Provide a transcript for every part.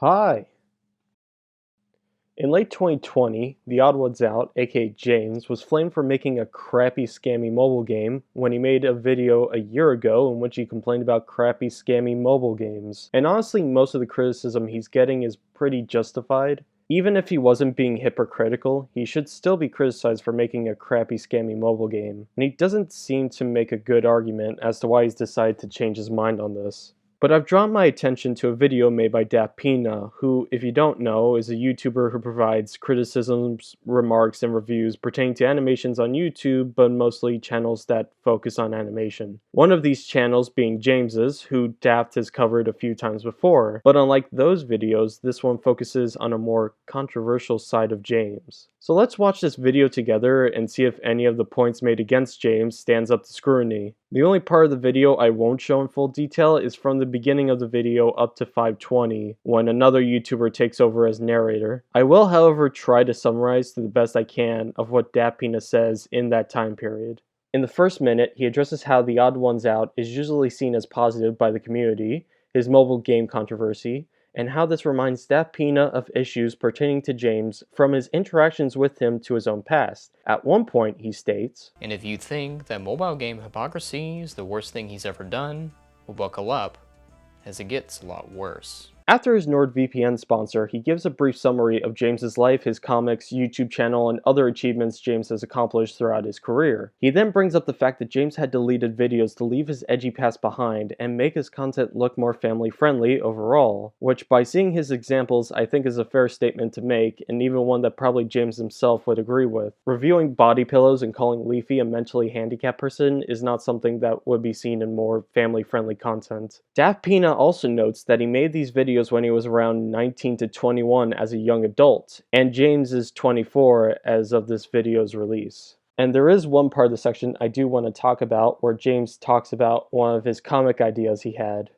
Hi! In late 2020, TheOdd1sOut, aka James, was flamed for making a crappy scammy mobile game when he made a video a year ago in which he complained about crappy scammy mobile games. And honestly, most of the criticism he's getting is pretty justified. Even if he wasn't being hypocritical, he should still be criticized for making a crappy scammy mobile game. And he doesn't seem to make a good argument as to why he's decided to change his mind on this. But I've drawn my attention to a video made by DaftPina, who, if you don't know, is a YouTuber who provides criticisms, remarks, and reviews pertaining to animations on YouTube, but mostly channels that focus on animation. One of these channels being James's, who Daft has covered a few times before, but unlike those videos, this one focuses on a more controversial side of James. So let's watch this video together and see if any of the points made against James stands up to scrutiny. The only part of the video I won't show in full detail is from the beginning of the video up to 5:20, when another YouTuber takes over as narrator. I will, however, try to summarize to the best I can of what DaftPina says in that time period. In the first minute, he addresses how TheOdd1sOut is usually seen as positive by the community, his mobile game controversy, and how this reminds DaftPina of issues pertaining to James from his interactions with him to his own past. At one point, he states, "And if you think that mobile game Hypocrisy is the worst thing he's ever done, well, buckle up, as it gets a lot worse." After his NordVPN sponsor, he gives a brief summary of James's life, his comics, YouTube channel, and other achievements James has accomplished throughout his career. He then brings up the fact that James had deleted videos to leave his edgy past behind and make his content look more family-friendly overall, which by seeing his examples I think is a fair statement to make, and even one that probably James himself would agree with. Reviewing body pillows and calling Leafy a mentally handicapped person is not something that would be seen in more family-friendly content. DaftPina also notes that he made these videos when he was around 19 to 21 as a young adult, and James is 24 as of this video's release. And there is one part of the section I do want to talk about where James talks about one of his comic ideas he had.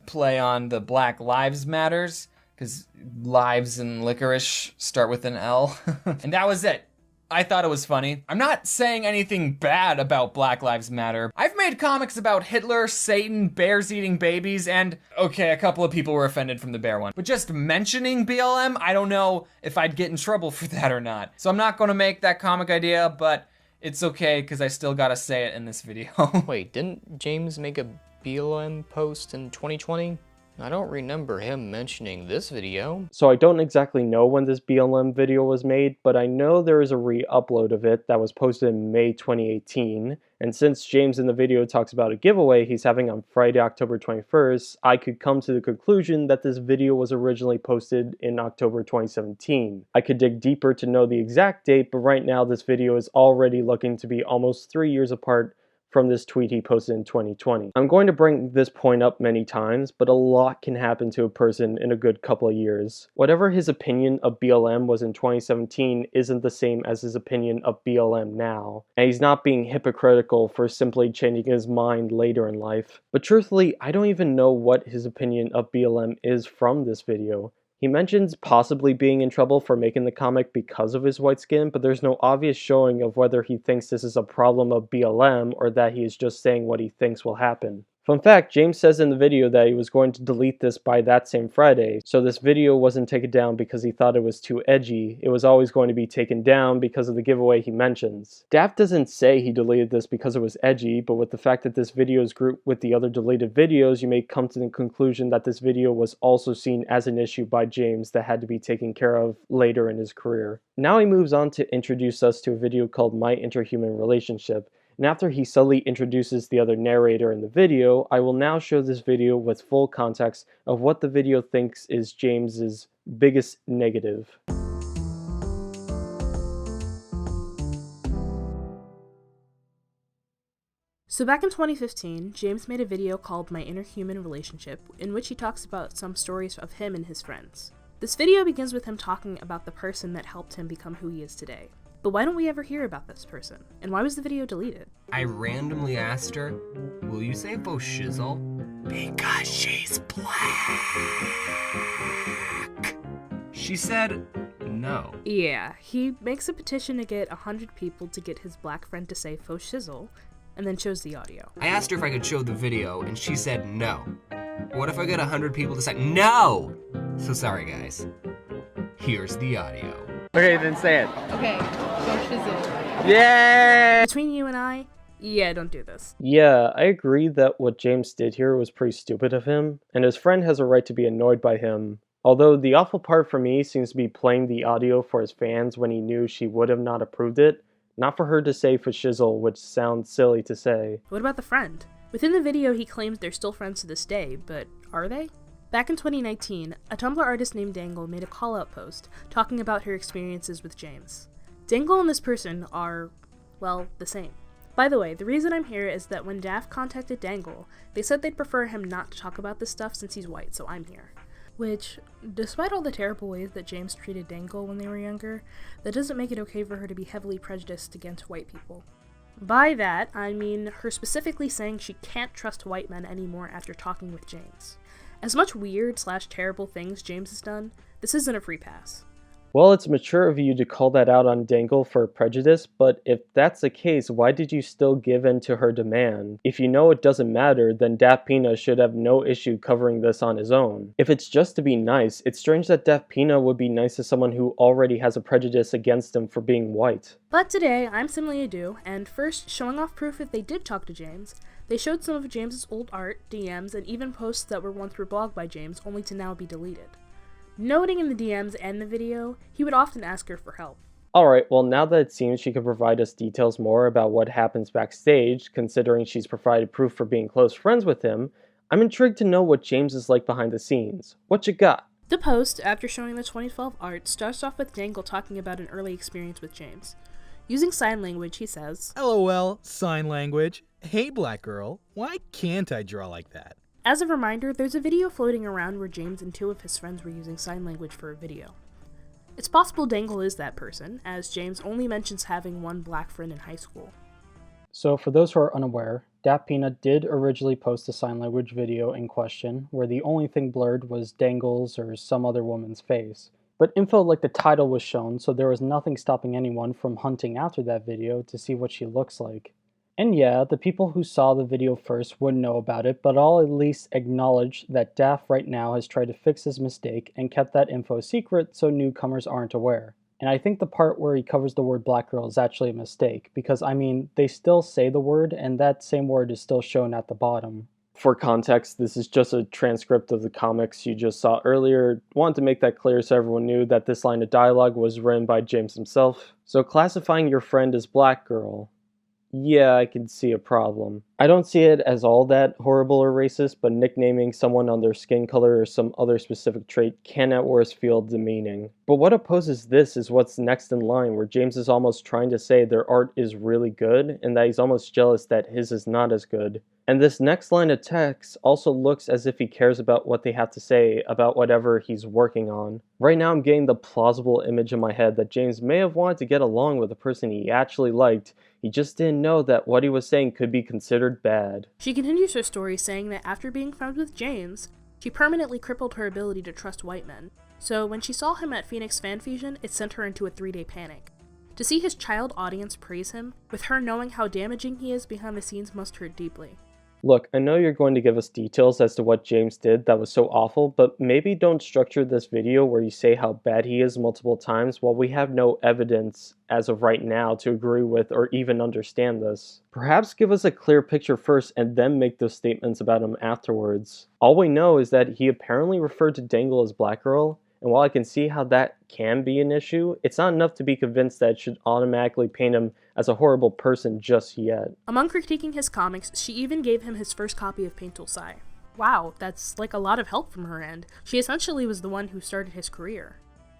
Play on the Black Lives Matters, because lives and licorice start with an L. And that was it. I thought it was funny. I'm not saying anything bad about Black Lives Matter. I've made comics about Hitler, Satan, bears eating babies, and okay, a couple of people were offended from the bear one. But just mentioning BLM, I don't know if I'd get in trouble for that or not. So I'm not gonna make that comic idea, but it's okay because I still gotta say it in this video. Wait, didn't James make a BLM post in 2020? I don't remember him mentioning this video. So I don't exactly know when this BLM video was made, but I know there is a re-upload of it that was posted in May 2018. And since James in the video talks about a giveaway he's having on Friday, October 21st, I could come to the conclusion that this video was originally posted in October 2017. I could dig deeper to know the exact date, but right now this video is already looking to be almost 3 years apart from this tweet he posted in 2020. I'm going to bring this point up many times, but a lot can happen to a person in a good couple of years. Whatever his opinion of BLM was in 2017 isn't the same as his opinion of BLM now, and he's not being hypocritical for simply changing his mind later in life. But truthfully, I don't even know what his opinion of BLM is from this video. He mentions possibly being in trouble for making the comic because of his white skin, but there's no obvious showing of whether he thinks this is a problem of BLM or that he is just saying what he thinks will happen. Fun fact, James says in the video that he was going to delete this by that same Friday, so this video wasn't taken down because he thought it was too edgy. It was always going to be taken down because of the giveaway he mentions. Daft doesn't say he deleted this because it was edgy, but with the fact that this video is grouped with the other deleted videos, you may come to the conclusion that this video was also seen as an issue by James that had to be taken care of later in his career. Now he moves on to introduce us to a video called My Interhuman Relationship. And after he subtly introduces the other narrator in the video, I will now show this video with full context of what the video thinks is James's biggest negative. So back in 2015, James made a video called My Interhuman Relationship, in which he talks about some stories of him and his friends. This video begins with him talking about the person that helped him become who he is today. But why don't we ever hear about this person? And why was the video deleted? I randomly asked her, will you say faux shizzle? Because she's black. She said no. Yeah, he makes a petition to get 100 people to get his black friend to say faux shizzle, and then shows the audio. I asked her if I could show the video, and she said no. What if I get 100 people to say no? So sorry, guys. Here's the audio. Okay, then say it. Okay, go shizzle. Yay! Between you and I, yeah, don't do this. Yeah, I agree that what James did here was pretty stupid of him, and his friend has a right to be annoyed by him. Although the awful part for me seems to be playing the audio for his fans when he knew she would have not approved it, not for her to say for shizzle, which sounds silly to say. What about the friend? Within the video, he claims they're still friends to this day, but are they? Back in 2019, a Tumblr artist named Dangle made a call-out post talking about her experiences with James. Dangle and this person are, well, the same. By the way, the reason I'm here is that when Daft contacted Dangle, they said they'd prefer him not to talk about this stuff since he's white, so I'm here. Which, despite all the terrible ways that James treated Dangle when they were younger, that doesn't make it okay for her to be heavily prejudiced against white people. By that, I mean her specifically saying she can't trust white men anymore after talking with James. As much weird/terrible things James has done, this isn't a free pass. Well, it's mature of you to call that out on Dangle for prejudice, but if that's the case, why did you still give in to her demand? If you know it doesn't matter, then DaftPina should have no issue covering this on his own. If it's just to be nice, it's strange that DaftPina would be nice to someone who already has a prejudice against him for being white. But today, I'm Simile Adu, and first, showing off proof if they did talk to James, they showed some of James's old art, DMs, and even posts that were once reblogged by James, only to now be deleted. Noting in the DMs and the video, he would often ask her for help. Alright, well now that it seems she could provide us details more about what happens backstage, considering she's provided proof for being close friends with him, I'm intrigued to know what James is like behind the scenes. What you got? The post, after showing the 2012 art, starts off with Dangle talking about an early experience with James. Using sign language, he says, LOL, sign language. Hey black girl, why can't I draw like that? As a reminder, there's a video floating around where James and two of his friends were using sign language for a video. It's possible Dangle is that person, as James only mentions having one black friend in high school. So for those who are unaware, DaftPina did originally post a sign language video in question, where the only thing blurred was Dangle's or some other woman's face. But info like the title was shown, so there was nothing stopping anyone from hunting after that video to see what she looks like. And yeah, the people who saw the video first wouldn't know about it, but I'll at least acknowledge that Daft right now has tried to fix his mistake and kept that info secret so newcomers aren't aware. And I think the part where he covers the word black girl is actually a mistake, because I mean, they still say the word and that same word is still shown at the bottom. For context, this is just a transcript of the comics you just saw earlier. Wanted to make that clear so everyone knew that this line of dialogue was written by James himself. So classifying your friend as black girl, yeah, I can see a problem. I don't see it as all that horrible or racist, but nicknaming someone on their skin color or some other specific trait can at worst feel demeaning. But what opposes this is what's next in line, where James is almost trying to say their art is really good, and that he's almost jealous that his is not as good. And this next line of text also looks as if he cares about what they have to say about whatever he's working on. Right now I'm getting the plausible image in my head that James may have wanted to get along with a person he actually liked, he just didn't know that what he was saying could be considered bad. She continues her story saying that after being friends with James, she permanently crippled her ability to trust white men. So when she saw him at Phoenix Fan Fusion, it sent her into a 3-day panic. To see his child audience praise him, with her knowing how damaging he is behind the scenes, must hurt deeply. Look, I know you're going to give us details as to what James did that was so awful, but maybe don't structure this video where you say how bad he is multiple times while we have no evidence as of right now to agree with or even understand this. Perhaps give us a clear picture first and then make those statements about him afterwards. All we know is that he apparently referred to Dangle as black girl, and while I can see how that can be an issue, it's not enough to be convinced that it should automatically paint him as a horrible person just yet. Among critiquing his comics, she even gave him his first copy of Paint Tool Sai. Wow, that's like a lot of help from her end. She essentially was the one who started his career.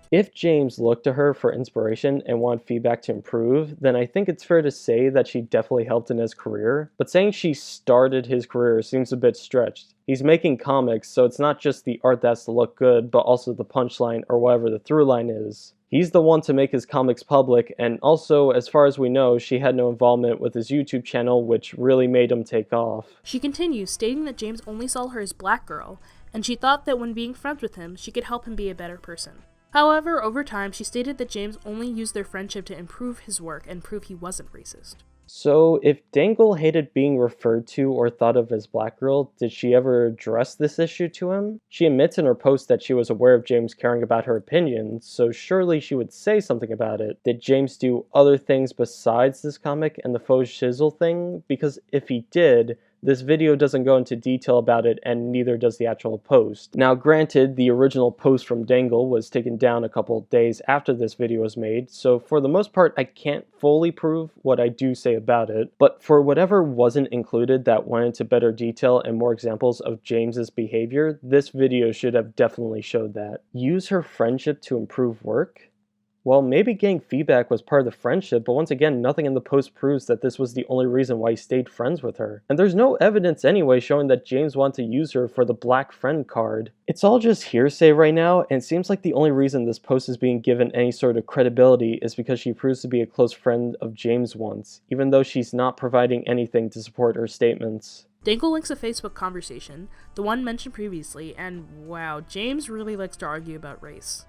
If James looked to her for inspiration and wanted feedback to improve, then I think it's fair to say that she definitely helped in his career. But saying she started his career seems a bit stretched. He's making comics, so it's not just the art that's to look good, but also the punchline or whatever the through line is. He's the one to make his comics public, and also, as far as we know, she had no involvement with his YouTube channel, which really made him take off. She continues, stating that James only saw her as black girl, and she thought that when being friends with him, she could help him be a better person. However, over time, she stated that James only used their friendship to improve his work and prove he wasn't racist. So, if Dangle hated being referred to or thought of as Black Girl, did she ever address this issue to him? She admits in her post that she was aware of James caring about her opinions, so surely she would say something about it. Did James do other things besides this comic and the faux shizzle thing? Because if he did, this video doesn't go into detail about it, and neither does the actual post. Now granted, the original post from Dangle was taken down a couple days after this video was made, so for the most part I can't fully prove what I do say about it, but for whatever wasn't included that went into better detail and more examples of James's behavior, this video should have definitely showed that. Use her friendship to improve work? Well, maybe getting feedback was part of the friendship, but once again, nothing in the post proves that this was the only reason why he stayed friends with her. And there's no evidence anyway showing that James wanted to use her for the black friend card. It's all just hearsay right now, and it seems like the only reason this post is being given any sort of credibility is because she proves to be a close friend of James once, even though she's not providing anything to support her statements. Dangle links a Facebook conversation, the one mentioned previously, and wow, James really likes to argue about race.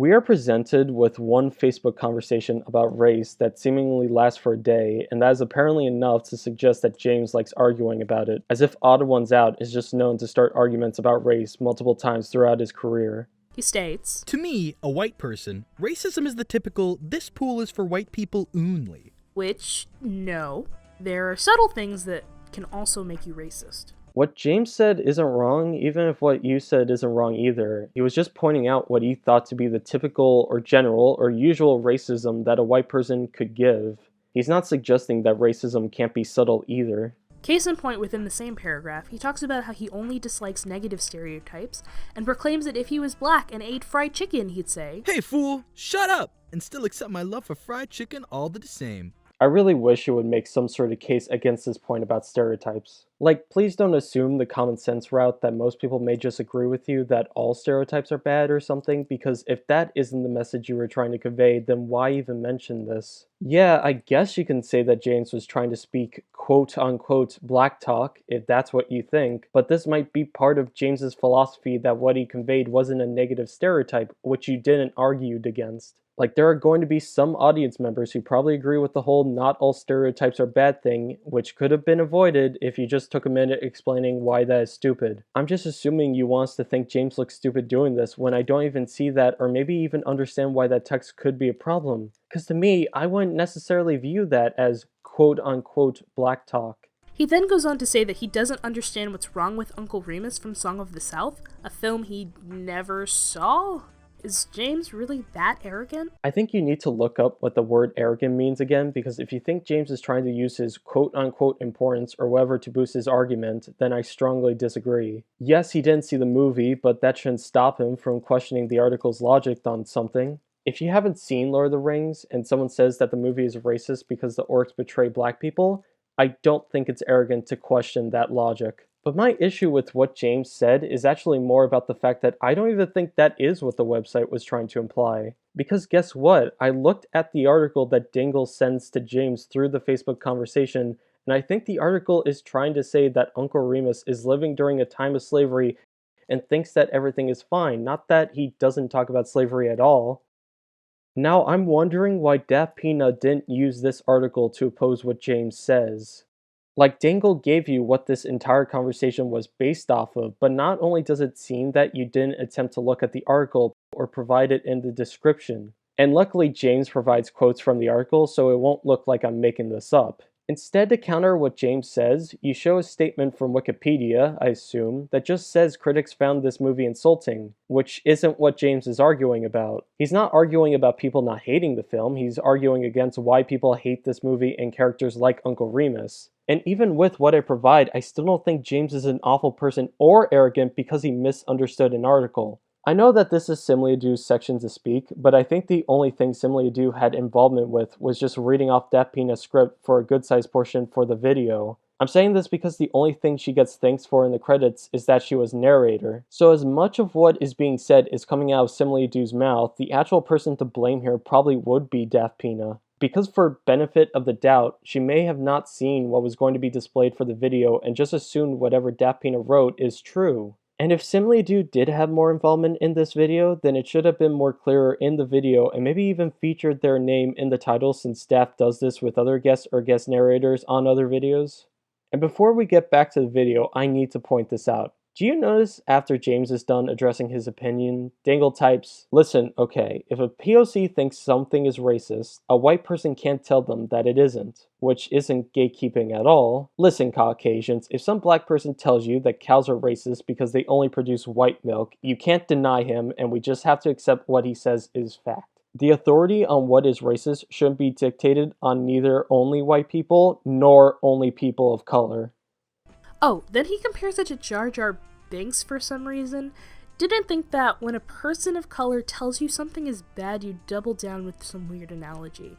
We are presented with one Facebook conversation about race that seemingly lasts for a day, and that is apparently enough to suggest that James likes arguing about it, as if Odd1sOut is just known to start arguments about race multiple times throughout his career. He states, To me, a white person, racism is the typical, this pool is for white people only. which, no, there are subtle things that can also make you racist. What James said isn't wrong, even if what you said isn't wrong either. He was just pointing out what he thought to be the typical or general or usual racism that a white person could give. He's not suggesting that racism can't be subtle either. Case in point, within the same paragraph, he talks about how he only dislikes negative stereotypes and proclaims that if he was black and ate fried chicken, he'd say, Hey fool, shut up! And still accept my love for fried chicken all the same. I really wish it would make some sort of case against this point about stereotypes. Like, please don't assume the common sense route that most people may just agree with you that all stereotypes are bad or something, because if that isn't the message you were trying to convey, then why even mention this? Yeah, I guess you can say that James was trying to speak quote-unquote black talk, if that's what you think, but this might be part of James's philosophy that what he conveyed wasn't a negative stereotype, which you didn't argue against. Like, there are going to be some audience members who probably agree with the whole not all stereotypes are bad thing, which could have been avoided if you just took a minute explaining why that is stupid. I'm just assuming you want us to think James looks stupid doing this when I don't even see that or maybe even understand why that text could be a problem. Because to me, I wouldn't necessarily view that as quote-unquote black talk. He then goes on to say that he doesn't understand what's wrong with Uncle Remus from Song of the South, a film he never saw? Is James really that arrogant? I think you need to look up what the word arrogant means again, because if you think James is trying to use his quote-unquote importance or whatever to boost his argument, then I strongly disagree. Yes, he didn't see the movie, but that shouldn't stop him from questioning the article's logic on something. If you haven't seen Lord of the Rings and someone says that the movie is racist because the orcs betray black people, I don't think it's arrogant to question that logic. But my issue with what James said is actually more about the fact that I don't even think that is what the website was trying to imply. Because guess what? I looked at the article that Dangle sends to James through the Facebook conversation, and I think the article is trying to say that Uncle Remus is living during a time of slavery and thinks that everything is fine, not that he doesn't talk about slavery at all. Now I'm wondering why DaftPina didn't use this article to oppose what James says. Like, Dangle gave you what this entire conversation was based off of, but not only does it seem that you didn't attempt to look at the article or provide it in the description. And luckily James provides quotes from the article, so it won't look like I'm making this up. Instead, to counter what James says, you show a statement from Wikipedia, I assume, that just says critics found this movie insulting, which isn't what James is arguing about. He's not arguing about people not hating the film, he's arguing against why people hate this movie and characters like Uncle Remus. And even with what I provide, I still don't think James is an awful person or arrogant because he misunderstood an article. I know that this is Simile-Adu's section to speak, but I think the only thing Simile-Adu had involvement with was just reading off DaftPina's script for a good-sized portion for the video. I'm saying this because the only thing she gets thanks for in the credits is that she was narrator. So as much of what is being said is coming out of Simile-Adu's mouth, the actual person to blame here probably would be DaftPina. Because for benefit of the doubt, she may have not seen what was going to be displayed for the video and just assumed whatever DaftPina wrote is true. And if Simile Dude did have more involvement in this video, then it should have been more clearer in the video and maybe even featured their name in the title, since Daft does this with other guests or guest narrators on other videos. And before we get back to the video, I need to point this out. Do you notice after James is done addressing his opinion, Dangle types, "Listen, okay, if a POC thinks something is racist, a white person can't tell them that it isn't," which isn't gatekeeping at all. "Listen, Caucasians, if some black person tells you that cows are racist because they only produce white milk, you can't deny him, and we just have to accept what he says is fact. The authority on what is racist shouldn't be dictated on neither only white people nor only people of color." Oh, then he compares it to Jar Jar Binks for some reason. Didn't think that when a person of color tells you something is bad, you double down with some weird analogy.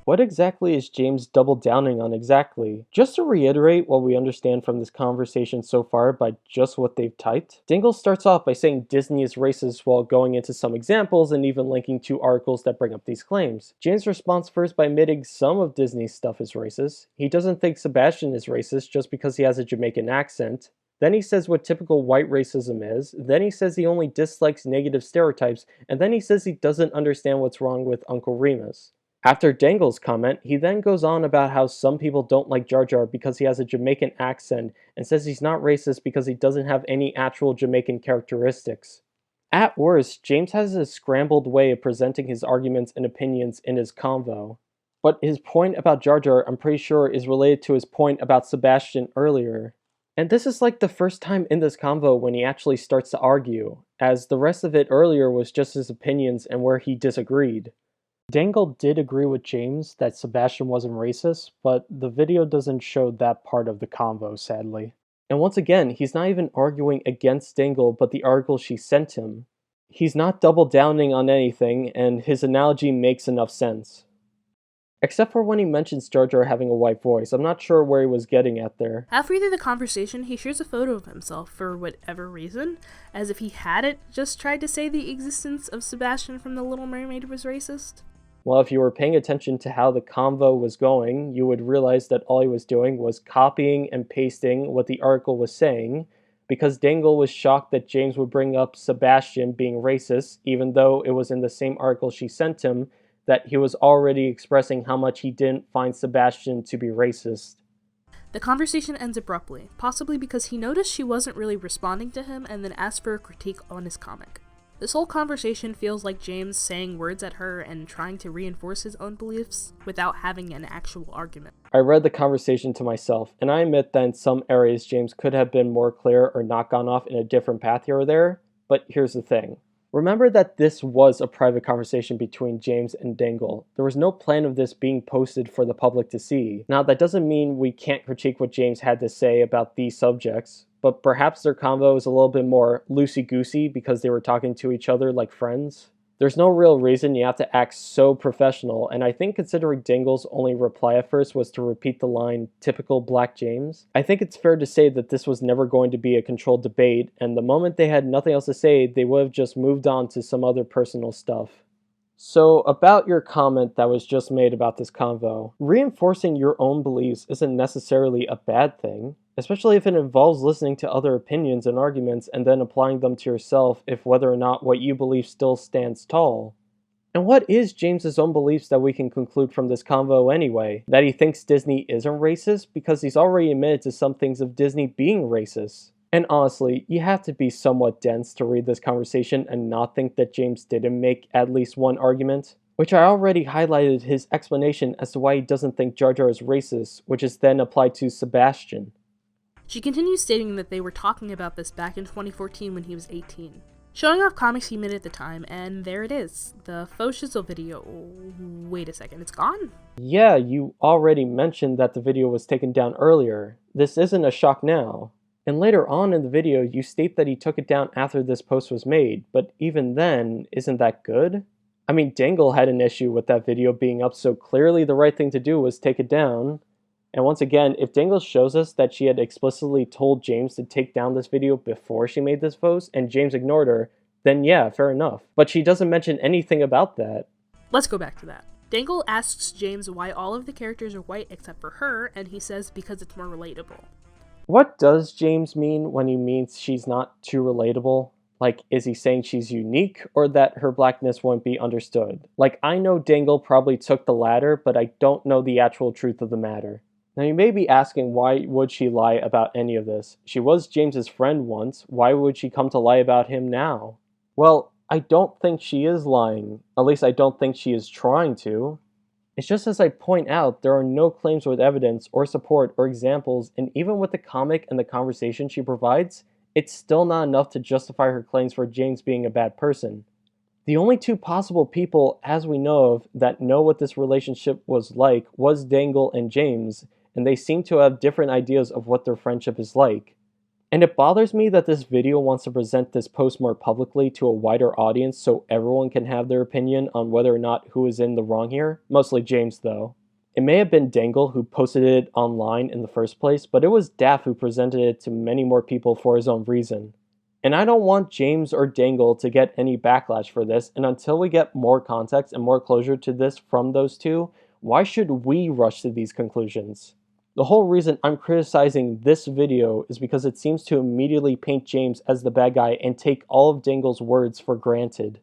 What exactly is James double downing on exactly? Just to reiterate what we understand from this conversation so far by just what they've typed, Dingle starts off by saying Disney is racist while going into some examples and even linking to articles that bring up these claims. James responds first by admitting some of Disney's stuff is racist. He doesn't think Sebastian is racist just because he has a Jamaican accent. Then he says what typical white racism is. Then he says he only dislikes negative stereotypes. And then he says he doesn't understand what's wrong with Uncle Remus. After Dangle's comment, he then goes on about how some people don't like Jar Jar because he has a Jamaican accent and says he's not racist because he doesn't have any actual Jamaican characteristics. At worst, James has a scrambled way of presenting his arguments and opinions in his convo. But his point about Jar Jar, I'm pretty sure, is related to his point about Sebastian earlier. And this is like the first time in this convo when he actually starts to argue, as the rest of it earlier was just his opinions and where he disagreed. Dangle did agree with James that Sebastian wasn't racist, but the video doesn't show that part of the convo, sadly. And once again, he's not even arguing against Dangle, but the article she sent him. He's not double downing on anything, and his analogy makes enough sense. Except for when he mentions Jar Jar having a white voice. I'm not sure where he was getting at there. Halfway through the conversation, he shares a photo of himself for whatever reason, as if he hadn't just tried to say the existence of Sebastian from The Little Mermaid was racist. Well, if you were paying attention to how the convo was going, you would realize that all he was doing was copying and pasting what the article was saying, because Dangle was shocked that James would bring up Sebastian being racist, even though it was in the same article she sent him that he was already expressing how much he didn't find Sebastian to be racist. The conversation ends abruptly, possibly because he noticed she wasn't really responding to him and then asked for a critique on his comic. This whole conversation feels like James saying words at her and trying to reinforce his own beliefs without having an actual argument. I read the conversation to myself, and I admit that in some areas James could have been more clear or not gone off in a different path here or there, but here's the thing. Remember that this was a private conversation between James and Dangle. There was no plan of this being posted for the public to see. Now, that doesn't mean we can't critique what James had to say about these subjects, but perhaps their convo is a little bit more loosey-goosey because they were talking to each other like friends. There's no real reason you have to act so professional, and I think considering Dangle's only reply at first was to repeat the line, "typical Black James," I think it's fair to say that this was never going to be a controlled debate, and the moment they had nothing else to say, they would have just moved on to some other personal stuff. So, about your comment that was just made about this convo, reinforcing your own beliefs isn't necessarily a bad thing, especially if it involves listening to other opinions and arguments and then applying them to yourself if whether or not what you believe still stands tall. And what is James's own beliefs that we can conclude from this convo anyway? That he thinks Disney isn't racist because he's already admitted to some things of Disney being racist. And honestly, you have to be somewhat dense to read this conversation and not think that James didn't make at least one argument, which I already highlighted his explanation as to why he doesn't think Jar Jar is racist, which is then applied to Sebastian. She continues stating that they were talking about this back in 2014 when he was 18. Showing off comics he made at the time, and there it is, the faux shizzle video. Wait a second, it's gone? Yeah, you already mentioned that the video was taken down earlier. This isn't a shock now. And later on in the video, you state that he took it down after this post was made, but even then, isn't that good? I mean, Dangle had an issue with that video being up, so clearly the right thing to do was take it down. And once again, if Dangle shows us that she had explicitly told James to take down this video before she made this post, and James ignored her, then yeah, fair enough. But she doesn't mention anything about that. Let's go back to that. Dangle asks James why all of the characters are white except for her, and he says because it's more relatable. What does James mean when he means she's not too relatable? Like, is he saying she's unique or that her blackness won't be understood? Like, I know Dangle probably took the latter, but I don't know the actual truth of the matter. Now, you may be asking, why would she lie about any of this? She was James's friend once. Why would she come to lie about him now? Well, I don't think she is lying. At least I don't think she is trying to. It's just as I point out, there are no claims with evidence or support or examples, and even with the comic and the conversation she provides, it's still not enough to justify her claims for James being a bad person. The only two possible people, as we know of, that know what this relationship was like was Dangle and James, and they seem to have different ideas of what their friendship is like. And it bothers me that this video wants to present this post more publicly to a wider audience so everyone can have their opinion on whether or not who is in the wrong here. Mostly James, though. It may have been Dangle who posted it online in the first place, but it was Daff who presented it to many more people for his own reason. And I don't want James or Dangle to get any backlash for this, and until we get more context and more closure to this from those two, why should we rush to these conclusions? The whole reason I'm criticizing this video is because it seems to immediately paint James as the bad guy and take all of Dangle's words for granted.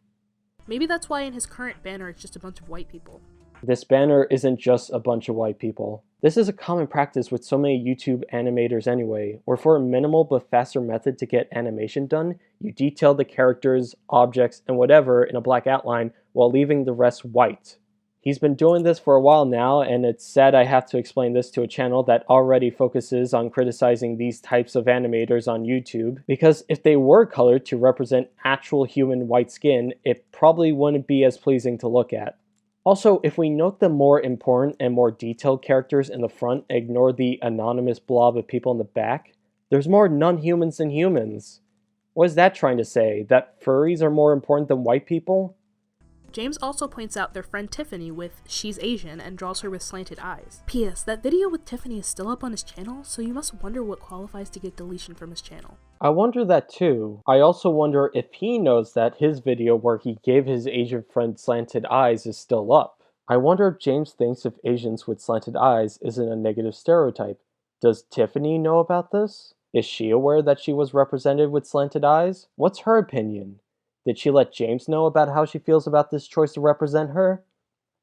Maybe that's why in his current banner it's just a bunch of white people. This banner isn't just a bunch of white people. This is a common practice with so many YouTube animators anyway, where for a minimal but faster method to get animation done, you detail the characters, objects, and whatever in a black outline while leaving the rest white. He's been doing this for a while now, and it's sad I have to explain this to a channel that already focuses on criticizing these types of animators on YouTube, because if they were colored to represent actual human white skin, it probably wouldn't be as pleasing to look at. Also, if we note the more important and more detailed characters in the front and ignore the anonymous blob of people in the back, there's more non-humans than humans. What is that trying to say? That furries are more important than white people? James also points out their friend Tiffany with "she's Asian" and draws her with slanted eyes. P.S. That video with Tiffany is still up on his channel, so you must wonder what qualifies to get deletion from his channel. I wonder that too. I also wonder if he knows that his video where he gave his Asian friend slanted eyes is still up. I wonder if James thinks if Asians with slanted eyes isn't a negative stereotype. Does Tiffany know about this? Is she aware that she was represented with slanted eyes? What's her opinion? Did she let James know about how she feels about this choice to represent her?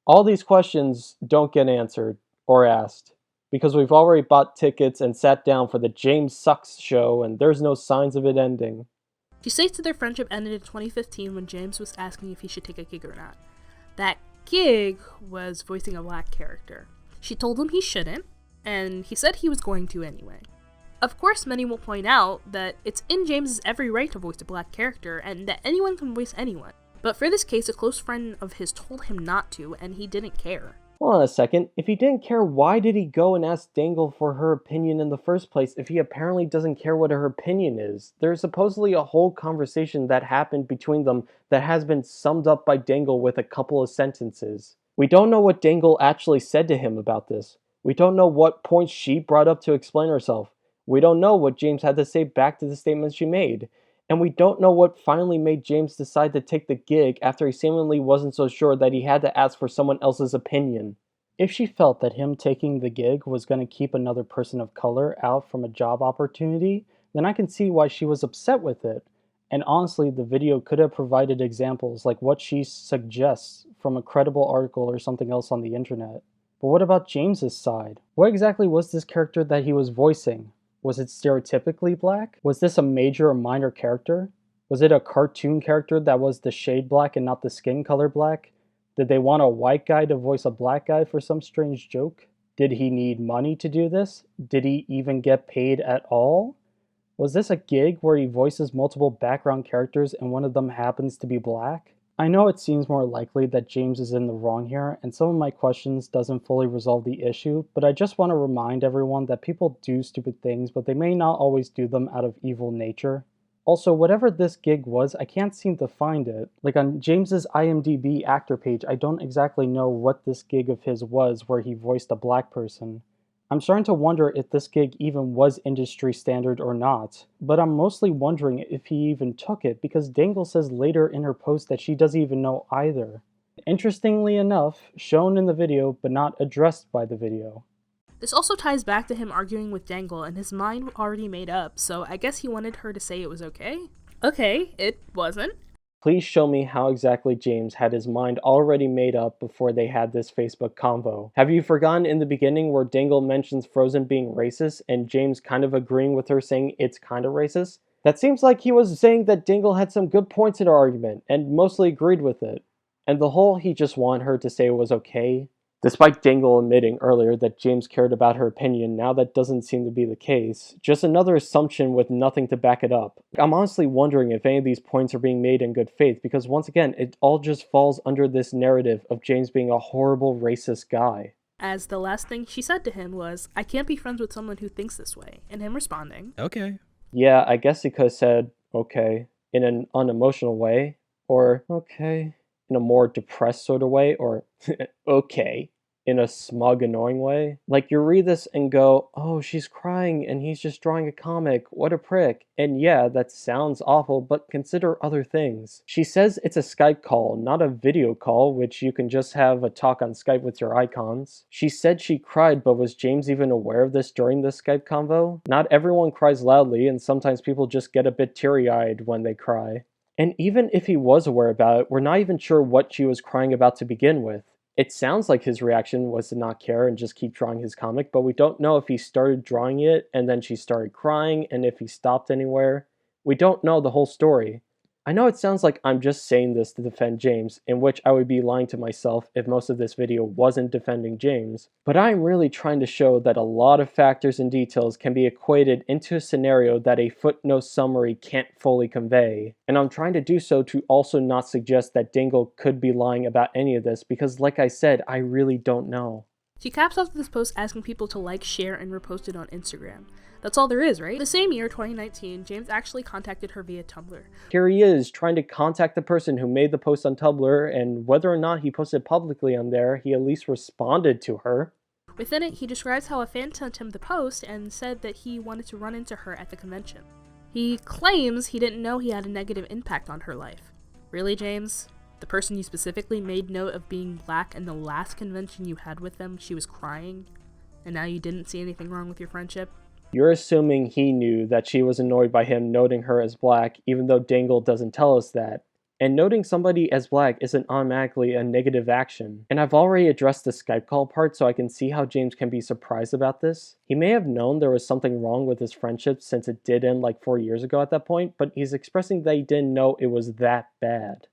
All these questions don't get answered or asked, because we've already bought tickets and sat down for the James Sucks show, and there's no signs of it ending. She states that their friendship ended in 2015 when James was asking if he should take a gig or not. That gig was voicing a black character. She told him he shouldn't, and he said he was going to anyway. Of course, many will point out that it's in James's every right to voice a black character, and that anyone can voice anyone. But for this case, a close friend of his told him not to, and he didn't care. Hold on a second. If he didn't care, why did he go and ask Dangle for her opinion in the first place if he apparently doesn't care what her opinion is? There's supposedly a whole conversation that happened between them that has been summed up by Dangle with a couple of sentences. We don't know what Dangle actually said to him about this. We don't know what points she brought up to explain herself. We don't know what James had to say back to the statements she made. And we don't know what finally made James decide to take the gig after he seemingly wasn't so sure that he had to ask for someone else's opinion. If she felt that him taking the gig was going to keep another person of color out from a job opportunity, then I can see why she was upset with it. And honestly, the video could have provided examples like what she suggests from a credible article or something else on the internet. But what about James's side? What exactly was this character that he was voicing? Was it stereotypically black? Was this a major or minor character? Was it a cartoon character that was the shade black and not the skin color black? Did they want a white guy to voice a black guy for some strange joke? Did he need money to do this? Did he even get paid at all? Was this a gig where he voices multiple background characters and one of them happens to be black? I know it seems more likely that James is in the wrong here, and some of my questions doesn't fully resolve the issue, but I just want to remind everyone that people do stupid things, but they may not always do them out of evil nature. Also, whatever this gig was, I can't seem to find it. Like on James's IMDb actor page, I don't exactly know what this gig of his was where he voiced a black person. I'm starting to wonder if this gig even was industry standard or not, but I'm mostly wondering if he even took it because Dangle says later in her post that she doesn't even know either. Interestingly enough, shown in the video but not addressed by the video. This also ties back to him arguing with Dangle and his mind already made up, so I guess he wanted her to say it was okay? Okay, it wasn't. Please show me how exactly James had his mind already made up before they had this Facebook convo. Have you forgotten in the beginning where Dangle mentions Frozen being racist and James kind of agreeing with her saying it's kind of racist? That seems like he was saying that Dangle had some good points in her argument and mostly agreed with it. And the whole he just wanted her to say it was okay. Despite Dangle admitting earlier that James cared about her opinion, now that doesn't seem to be the case. Just another assumption with nothing to back it up. I'm honestly wondering if any of these points are being made in good faith, because once again, it all just falls under this narrative of James being a horrible racist guy. As the last thing she said to him was, "I can't be friends with someone who thinks this way," and him responding, Okay. Yeah, I guess he could have said, okay, in an unemotional way, or okay, in a more depressed sort of way, or okay, in a smug, annoying way. Like, you read this and go, oh, she's crying and he's just drawing a comic, what a prick. And yeah, that sounds awful, but consider other things. She says it's a Skype call, not a video call, which you can just have a talk on Skype with your icons. She said she cried, but was James even aware of this during this Skype convo? Not everyone cries loudly, and sometimes people just get a bit teary-eyed when they cry. And even if he was aware about it, we're not even sure what she was crying about to begin with. It sounds like his reaction was to not care and just keep drawing his comic, but we don't know if he started drawing it and then she started crying and if he stopped anywhere. We don't know the whole story. I know it sounds like I'm just saying this to defend James, in which I would be lying to myself if most of this video wasn't defending James, but I'm really trying to show that a lot of factors and details can be equated into a scenario that a footnote summary can't fully convey, and I'm trying to do so to also not suggest that Dangle could be lying about any of this, because like I said, I really don't know. She caps off this post asking people to like, share, and repost it on Instagram. That's all there is, right? The same year, 2019, James actually contacted her via Tumblr. Here he is, trying to contact the person who made the post on Tumblr, and whether or not he posted publicly on there, he at least responded to her. Within it, he describes how a fan sent him the post and said that he wanted to run into her at the convention. He claims he didn't know he had a negative impact on her life. Really, James? The person you specifically made note of being black and the last convention you had with them, she was crying, and now you didn't see anything wrong with your friendship? You're assuming he knew that she was annoyed by him noting her as black, even though Dangle doesn't tell us that. And noting somebody as black isn't automatically a negative action. And I've already addressed the Skype call part, so I can see how James can be surprised about this. He may have known there was something wrong with his friendship since it did end like 4 years ago at that point, but he's expressing that he didn't know it was that bad.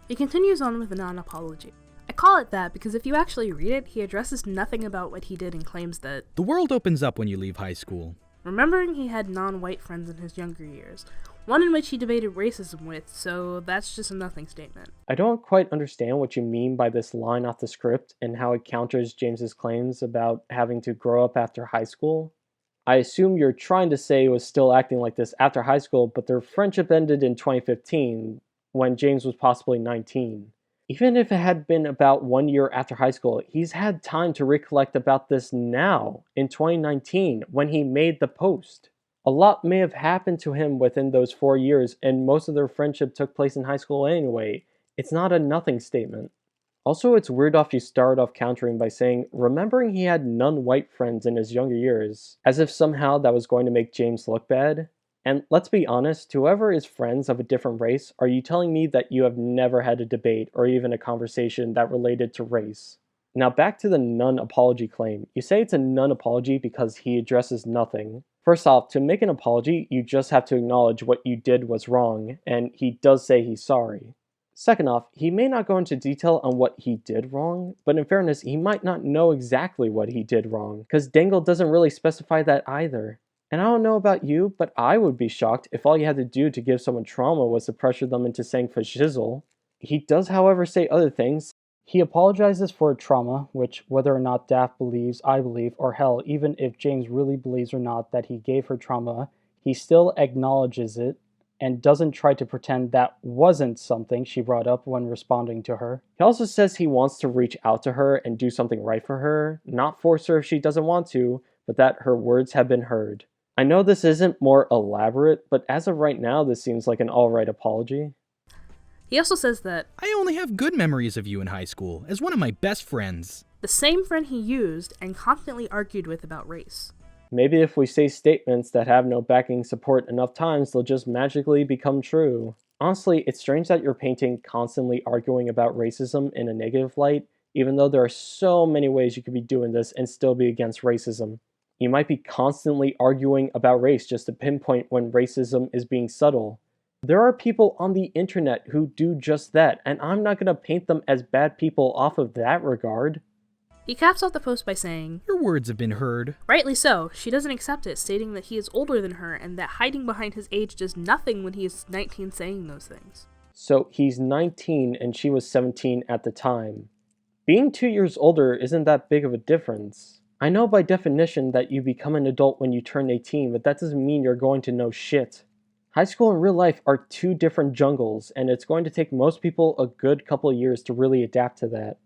He continues on with a non-apology. I call it that because if you actually read it, he addresses nothing about what he did and claims that The world opens up when you leave high school. remembering he had non-white friends in his younger years, one in which he debated racism with, so that's just a nothing statement. I don't quite understand what you mean by this line off the script and how it counters James's claims about having to grow up after high school. I assume you're trying to say he was still acting like this after high school, but their friendship ended in 2015, when James was possibly 19. Even if it had been about 1 year after high school, he's had time to recollect about this now, in 2019, when he made the post. A lot may have happened to him within those 4 years, and most of their friendship took place in high school anyway. It's not a nothing statement. Also, it's weird off you start off countering by saying, remembering he had non-white friends in his younger years, as if somehow that was going to make James look bad. And let's be honest, whoever is friends of a different race, are you telling me that you have never had a debate or even a conversation that related to race? Now back to the non-apology claim. You say it's a non-apology because he addresses nothing. First off, to make an apology, you just have to acknowledge what you did was wrong, and he does say he's sorry. Second off, he may not go into detail on what he did wrong, but in fairness, he might not know exactly what he did wrong, because Dangle doesn't really specify that either. And I don't know about you, but I would be shocked if all you had to do to give someone trauma was to pressure them into saying fashizzle. He does, however, say other things. He apologizes for trauma, which whether or not Daft believes, I believe, or hell, even if James really believes or not that he gave her trauma, he still acknowledges it and doesn't try to pretend that wasn't something she brought up when responding to her. He also says he wants to reach out to her and do something right for her, not force her if she doesn't want to, but that her words have been heard. I know this isn't more elaborate, but as of right now, this seems like an alright apology. He also says that I only have good memories of you in high school, as one of my best friends. the same friend he used and constantly argued with about race. Maybe if we say statements that have no backing support enough times, they'll just magically become true. Honestly, it's strange that you're painting constantly arguing about racism in a negative light, even though there are so many ways you could be doing this and still be against racism. You might be constantly arguing about race just to pinpoint when racism is being subtle. There are people on the internet who do just that, and I'm not going to paint them as bad people off of that regard. He caps off the post by saying, Your words have been heard. Rightly so, she doesn't accept it, stating that he is older than her and that hiding behind his age does nothing when he is 19 saying those things. So he's 19 and she was 17 at the time. Being 2 years older isn't that big of a difference. I know by definition that you become an adult when you turn 18, but that doesn't mean you're going to know shit. High school and real life are two different jungles, and it's going to take most people a good couple of years to really adapt to that.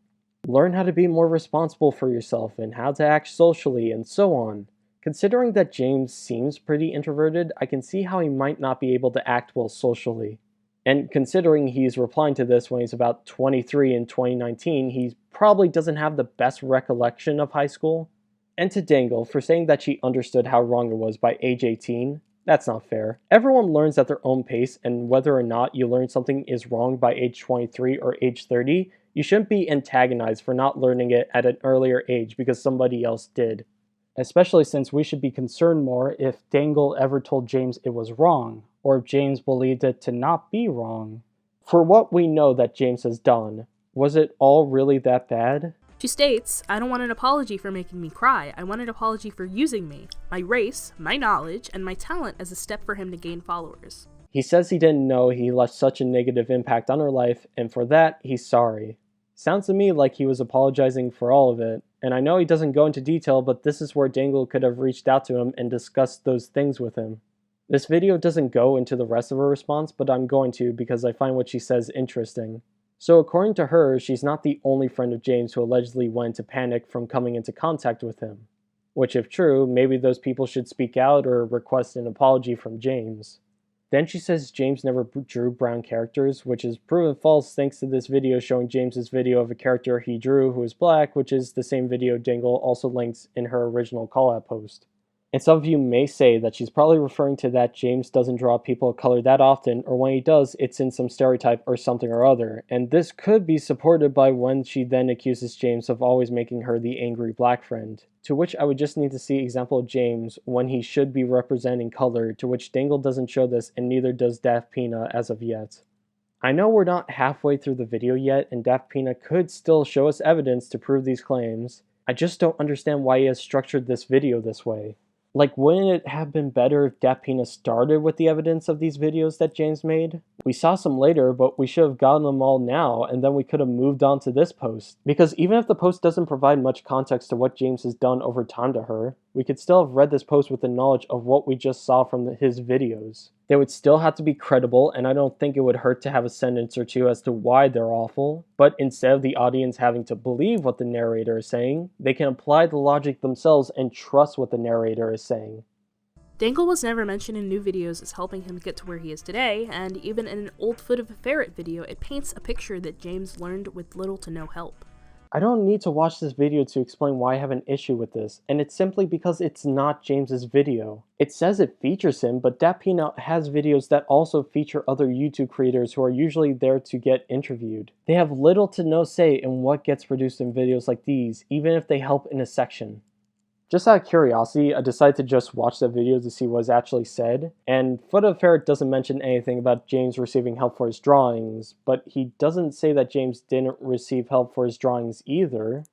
Learn how to be more responsible for yourself and how to act socially and so on. Considering that James seems pretty introverted, I can see how he might not be able to act well socially. And considering he's replying to this when he's about 23 in 2019, he probably doesn't have the best recollection of high school. And to Dangle for saying that she understood how wrong it was by age 18, that's not fair. Everyone learns at their own pace, and whether or not you learn something is wrong by age 23 or age 30, you shouldn't be antagonized for not learning it at an earlier age because somebody else did. Especially since we should be concerned more if Dangle ever told James it was wrong, or if James believed it to not be wrong. For what we know that James has done, was it all really that bad? She states, I don't want an apology for making me cry. I want an apology for using me, my race, my knowledge, and my talent as a step for him to gain followers. He says he didn't know he left such a negative impact on her life, and for that, he's sorry. Sounds to me like he was apologizing for all of it, and I know he doesn't go into detail, but this is where Dangle could have reached out to him and discussed those things with him. This video doesn't go into the rest of her response, but I'm going to because I find what she says interesting. So according to her, she's not the only friend of James who allegedly went into panic from coming into contact with him. Which if true, maybe those people should speak out or request an apology from James. Then she says James never drew brown characters, which is proven false thanks to this video showing James's video of a character he drew who is black, which is the same video Dangle also links in her original call-out post. And some of you may say that she's probably referring to that James doesn't draw people of color that often, or when he does, it's in some stereotype or something or other, and this could be supported by when she then accuses James of always making her the angry black friend, to which I would just need to see example of James when he should be representing color, to which Dangle doesn't show this and neither does DaftPina as of yet. I know we're not halfway through the video yet, and DaftPina could still show us evidence to prove these claims. I just don't understand why he has structured this video this way. Like, wouldn't it have been better if DaftPina started with the evidence of these videos that James made? We saw some later, but we should have gotten them all now, and then we could have moved on to this post. Because even if the post doesn't provide much context to what James has done over time to her, we could still have read this post with the knowledge of what we just saw from his videos. They would still have to be credible, and I don't think it would hurt to have a sentence or two as to why they're awful. But instead of the audience having to believe what the narrator is saying, they can apply the logic themselves and trust what the narrator is saying. Dangle was never mentioned in new videos as helping him get to where he is today, and even in an old Foot of a Ferret video, it paints a picture that James learned with little to no help. I don't need to watch this video to explain why I have an issue with this, and it's simply because it's not James's video. It says it features him, but DaftPina has videos that also feature other YouTube creators who are usually there to get interviewed. They have little to no say in what gets produced in videos like these, even if they help in a section. Just out of curiosity, I decided to just watch the video to see what was actually said, and Foot of a Ferret doesn't mention anything about James receiving help for his drawings, but he doesn't say that James didn't receive help for his drawings either.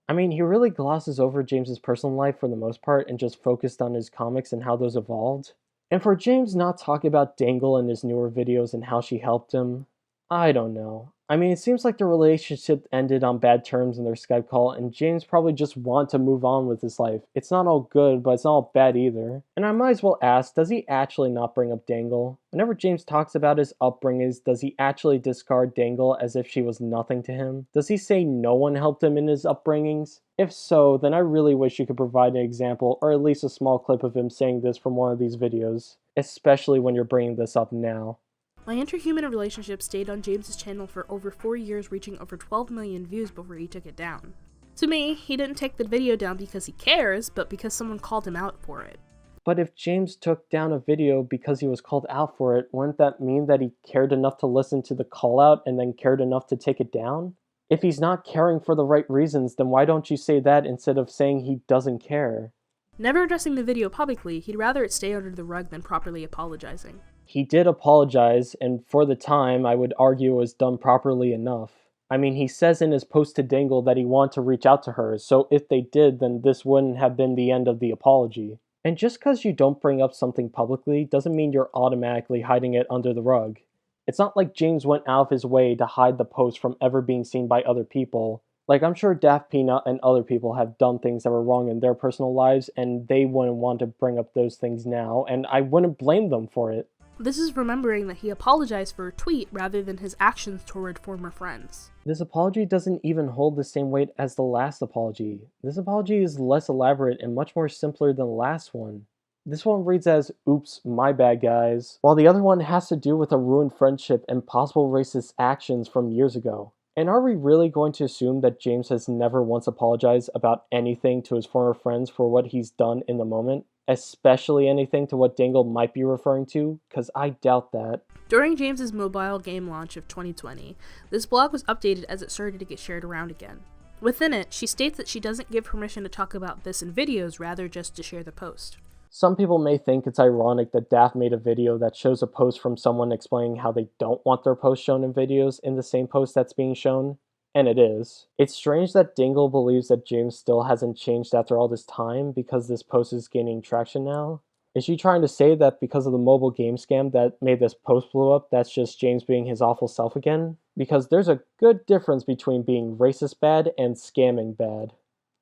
I mean, he really glosses over James's personal life for the most part and just focused on his comics and how those evolved. And for James not talking about Dangle in his newer videos and how she helped him, I don't know. I mean, it seems like the relationship ended on bad terms in their Skype call, and James probably just wanted to move on with his life. It's not all good, but it's not all bad either. And I might as well ask, does he actually not bring up Dangle? Whenever James talks about his upbringings, does he actually discard Dangle as if she was nothing to him? Does he say no one helped him in his upbringings? If so, then I really wish you could provide an example, or at least a small clip of him saying this from one of these videos, especially when you're bringing this up now. My interhuman relationship stayed on James's channel for over 4 years, reaching over 12 million views before he took it down. To me, he didn't take the video down because he cares, but because someone called him out for it. But if James took down a video because he was called out for it, wouldn't that mean that he cared enough to listen to the call out and then cared enough to take it down? If he's not caring for the right reasons, then why don't you say that instead of saying he doesn't care? Never addressing the video publicly, he'd rather it stay under the rug than properly apologizing. He did apologize, and for the time, I would argue it was done properly enough. I mean, he says in his post to Dingle that he wanted to reach out to her, so if they did, then this wouldn't have been the end of the apology. And just because you don't bring up something publicly doesn't mean you're automatically hiding it under the rug. It's not like James went out of his way to hide the post from ever being seen by other people. Like, I'm sure DaftPina and other people have done things that were wrong in their personal lives, and they wouldn't want to bring up those things now, and I wouldn't blame them for it. This is remembering that he apologized for a tweet rather than his actions toward former friends. This apology doesn't even hold the same weight as the last apology. This apology is less elaborate and much more simpler than the last one. This one reads as, "Oops, my bad guys," while the other one has to do with a ruined friendship and possible racist actions from years ago. And are we really going to assume that James has never once apologized about anything to his former friends for what he's done in the moment? Especially anything to what Dingle might be referring to? Because I doubt that. During James's mobile game launch of 2020, this blog was updated as it started to get shared around again. Within it, she states that she doesn't give permission to talk about this in videos, rather just to share the post. Some people may think it's ironic that Daft made a video that shows a post from someone explaining how they don't want their post shown in videos in the same post that's being shown. And it is. It's strange that Dingle believes that James still hasn't changed after all this time because this post is gaining traction now. Is she trying to say that because of the mobile game scam that made this post blow up, that's just James being his awful self again? Because there's a good difference between being racist bad and scamming bad.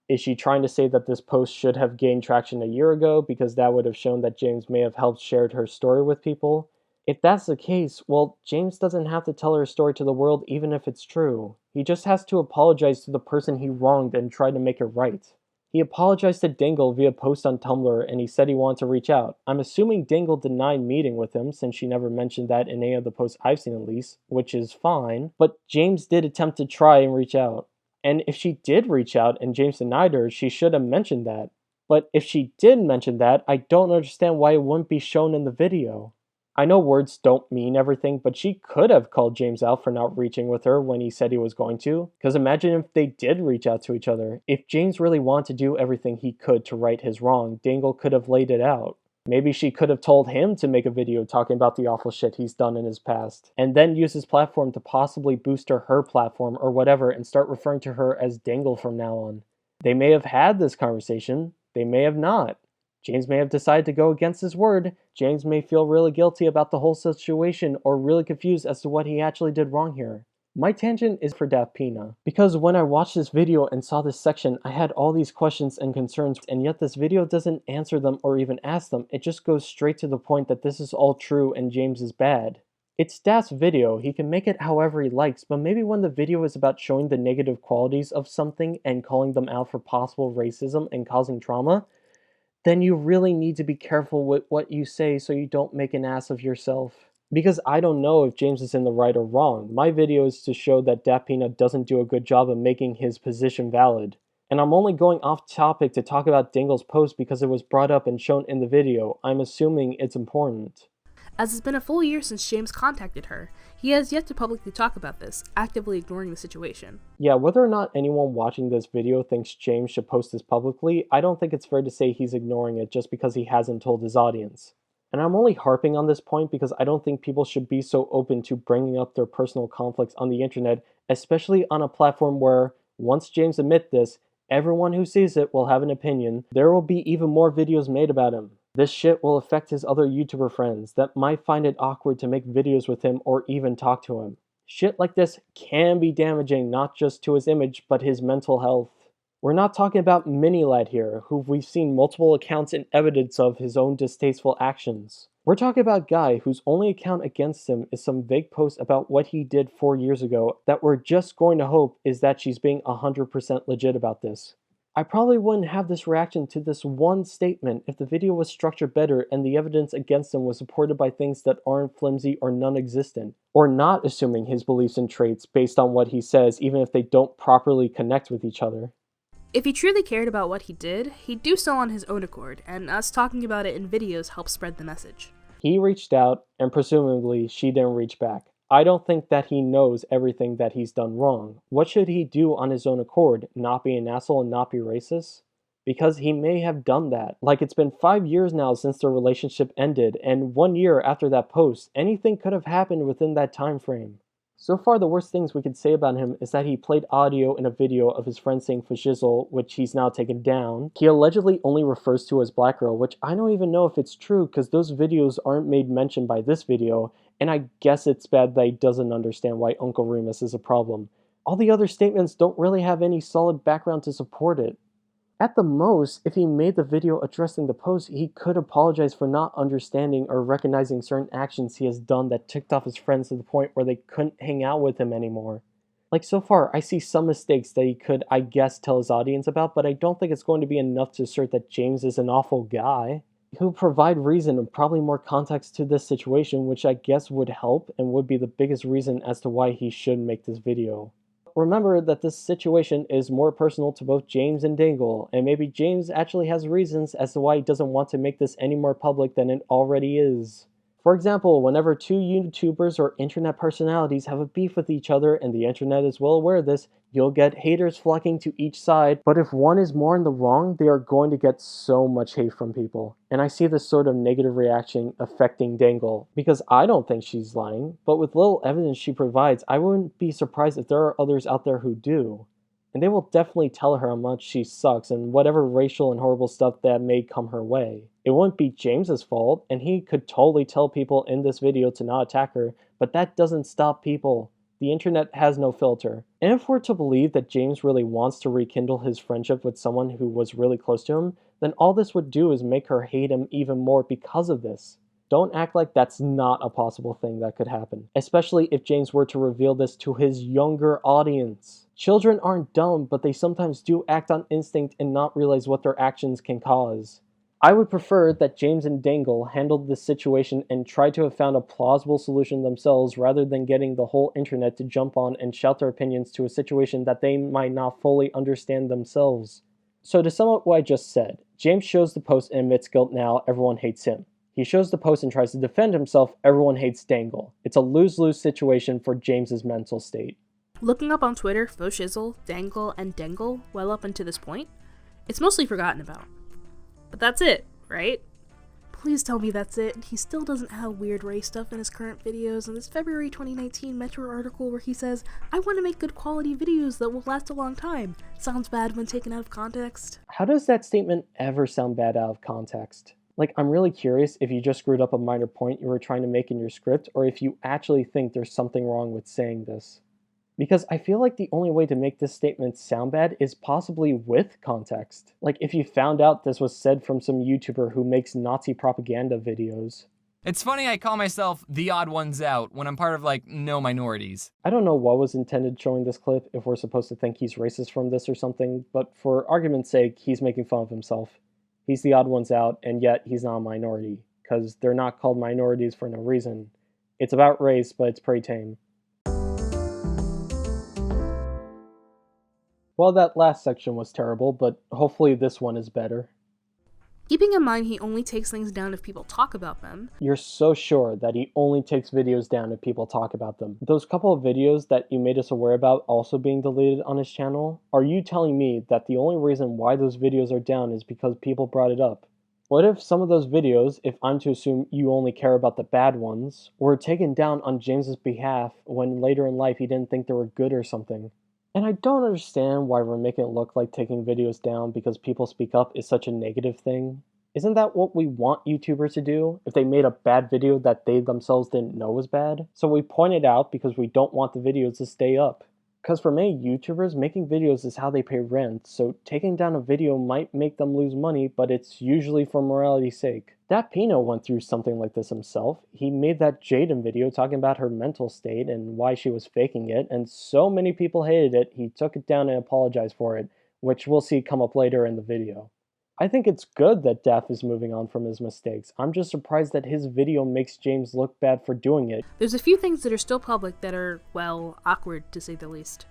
Is she trying to say that this post should have gained traction a year ago because that would have shown that James may have helped shared her story with people? If that's the case, well, James doesn't have to tell her story to the world even if it's true. He just has to apologize to the person he wronged and try to make it right. He apologized to Dingle via post on Tumblr and he said he wanted to reach out. I'm assuming Dingle denied meeting with him since she never mentioned that in any of the posts I've seen at least, which is fine, but James did attempt to try and reach out. And if she did reach out and James denied her, she should have mentioned that. But if she did mention that, I don't understand why it wouldn't be shown in the video. I know words don't mean everything, but she could have called James out for not reaching with her when he said he was going to. Because imagine if they did reach out to each other. If James really wanted to do everything he could to right his wrong, Dingle could have laid it out. Maybe she could have told him to make a video talking about the awful shit he's done in his past, and then use his platform to possibly boost her platform or whatever and start referring to her as Dingle from now on. They may have had this conversation, they may have not. James may have decided to go against his word. James may feel really guilty about the whole situation or really confused as to what he actually did wrong here. My tangent is for DaftPina, because when I watched this video and saw this section, I had all these questions and concerns, and yet this video doesn't answer them or even ask them. It just goes straight to the point that this is all true and James is bad. It's Daft's video, he can make it however he likes, but maybe when the video is about showing the negative qualities of something and calling them out for possible racism and causing trauma, then you really need to be careful with what you say so you don't make an ass of yourself. Because I don't know if James is in the right or wrong. My video is to show that DaftPina doesn't do a good job of making his position valid. And I'm only going off topic to talk about Dingle's post because it was brought up and shown in the video. I'm assuming it's important. As it's been a full year since James contacted her, he has yet to publicly talk about this, actively ignoring the situation. Yeah, whether or not anyone watching this video thinks James should post this publicly, I don't think it's fair to say he's ignoring it just because he hasn't told his audience. And I'm only harping on this point because I don't think people should be so open to bringing up their personal conflicts on the internet, especially on a platform where, once James admits this, everyone who sees it will have an opinion. There will be even more videos made about him. This shit will affect his other YouTuber friends that might find it awkward to make videos with him or even talk to him. Shit like this can be damaging not just to his image, but his mental health. We're not talking about Mini-Lad here, who we've seen multiple accounts and evidence of his own distasteful actions. We're talking about a guy whose only account against him is some vague post about what he did 4 years ago that we're just going to hope is that she's being 100% legit about this. I probably wouldn't have this reaction to this one statement if the video was structured better and the evidence against him was supported by things that aren't flimsy or non-existent, or not assuming his beliefs and traits based on what he says even if they don't properly connect with each other. If he truly cared about what he did, he'd do so on his own accord, and us talking about it in videos helps spread the message. He reached out, and presumably she didn't reach back. I don't think that he knows everything that he's done wrong. What should he do on his own accord? Not be an asshole and not be racist? Because he may have done that. Like, it's been 5 years now since their relationship ended, and 1 year after that post, anything could have happened within that time frame. So far, the worst things we could say about him is that he played audio in a video of his friend saying fashizzle, which he's now taken down. He allegedly only refers to as black girl, which I don't even know if it's true because those videos aren't made mention by this video, and I guess it's bad that he doesn't understand why Uncle Remus is a problem. All the other statements don't really have any solid background to support it. At the most, if he made the video addressing the post, he could apologize for not understanding or recognizing certain actions he has done that ticked off his friends to the point where they couldn't hang out with him anymore. Like, so far, I see some mistakes that he could, I guess, tell his audience about, but I don't think it's going to be enough to assert that James is an awful guy. He'll provide reason and probably more context to this situation, which I guess would help and would be the biggest reason as to why he should make this video. Remember that this situation is more personal to both James and Dangle, and maybe James actually has reasons as to why he doesn't want to make this any more public than it already is. For example, whenever two YouTubers or internet personalities have a beef with each other, and the internet is well aware of this, you'll get haters flocking to each side, but if one is more in the wrong, they are going to get so much hate from people. And I see this sort of negative reaction affecting Dangle, because I don't think she's lying, but with little evidence she provides, I wouldn't be surprised if there are others out there who do. And they will definitely tell her how much she sucks and whatever racial and horrible stuff that may come her way. It wouldn't be James's fault, and he could totally tell people in this video to not attack her, but that doesn't stop people. The internet has no filter. And if we're to believe that James really wants to rekindle his friendship with someone who was really close to him, then all this would do is make her hate him even more because of this. Don't act like that's not a possible thing that could happen, especially if James were to reveal this to his younger audience. Children aren't dumb, but they sometimes do act on instinct and not realize what their actions can cause. I would prefer that James and Dangle handled this situation and tried to have found a plausible solution themselves rather than getting the whole internet to jump on and shout their opinions to a situation that they might not fully understand themselves. So to sum up what I just said, James shows the post and admits guilt now, everyone hates him. He shows the post and tries to defend himself, everyone hates Dangle. It's a lose-lose situation for James's mental state. Looking up on Twitter, faux shizzle, dangle, and dangle well up until this point, it's mostly forgotten about. But that's it, right? Please tell me that's it. He still doesn't have weird race stuff in his current videos, and this February 2019 Metro article where he says, I want to make good quality videos that will last a long time. Sounds bad when taken out of context. How does that statement ever sound bad out of context? Like, I'm really curious if you just screwed up a minor point you were trying to make in your script, or if you actually think there's something wrong with saying this. Because I feel like the only way to make this statement sound bad is possibly with context. Like, if you found out this was said from some YouTuber who makes Nazi propaganda videos. It's funny I call myself TheOdd1sOut when I'm part of, like, no minorities. I don't know what was intended showing this clip, if we're supposed to think he's racist from this or something, but for argument's sake, he's making fun of himself. He's the odd ones out, and yet he's not a minority, because they're not called minorities for no reason. It's about race, but it's pretty tame. Well, that last section was terrible, but hopefully this one is better. Keeping in mind he only takes things down if people talk about them. You're so sure that he only takes videos down if people talk about them. Those couple of videos that you made us aware about also being deleted on his channel, are you telling me that the only reason why those videos are down is because people brought it up? What if some of those videos, if I'm to assume you only care about the bad ones, were taken down on James's behalf when later in life he didn't think they were good or something? And I don't understand why we're making it look like taking videos down because people speak up is such a negative thing. Isn't that what we want YouTubers to do if they made a bad video that they themselves didn't know was bad? So we point it out because we don't want the videos to stay up. Because for many YouTubers, making videos is how they pay rent, so taking down a video might make them lose money, but it's usually for morality's sake. DaftPina went through something like this himself. He made that Jaden video talking about her mental state and why she was faking it, and so many people hated it, he took it down and apologized for it, which we'll see come up later in the video. I think it's good that Daft is moving on from his mistakes. I'm just surprised that his video makes James look bad for doing it. There's a few things that are still public that are, well, awkward to say the least.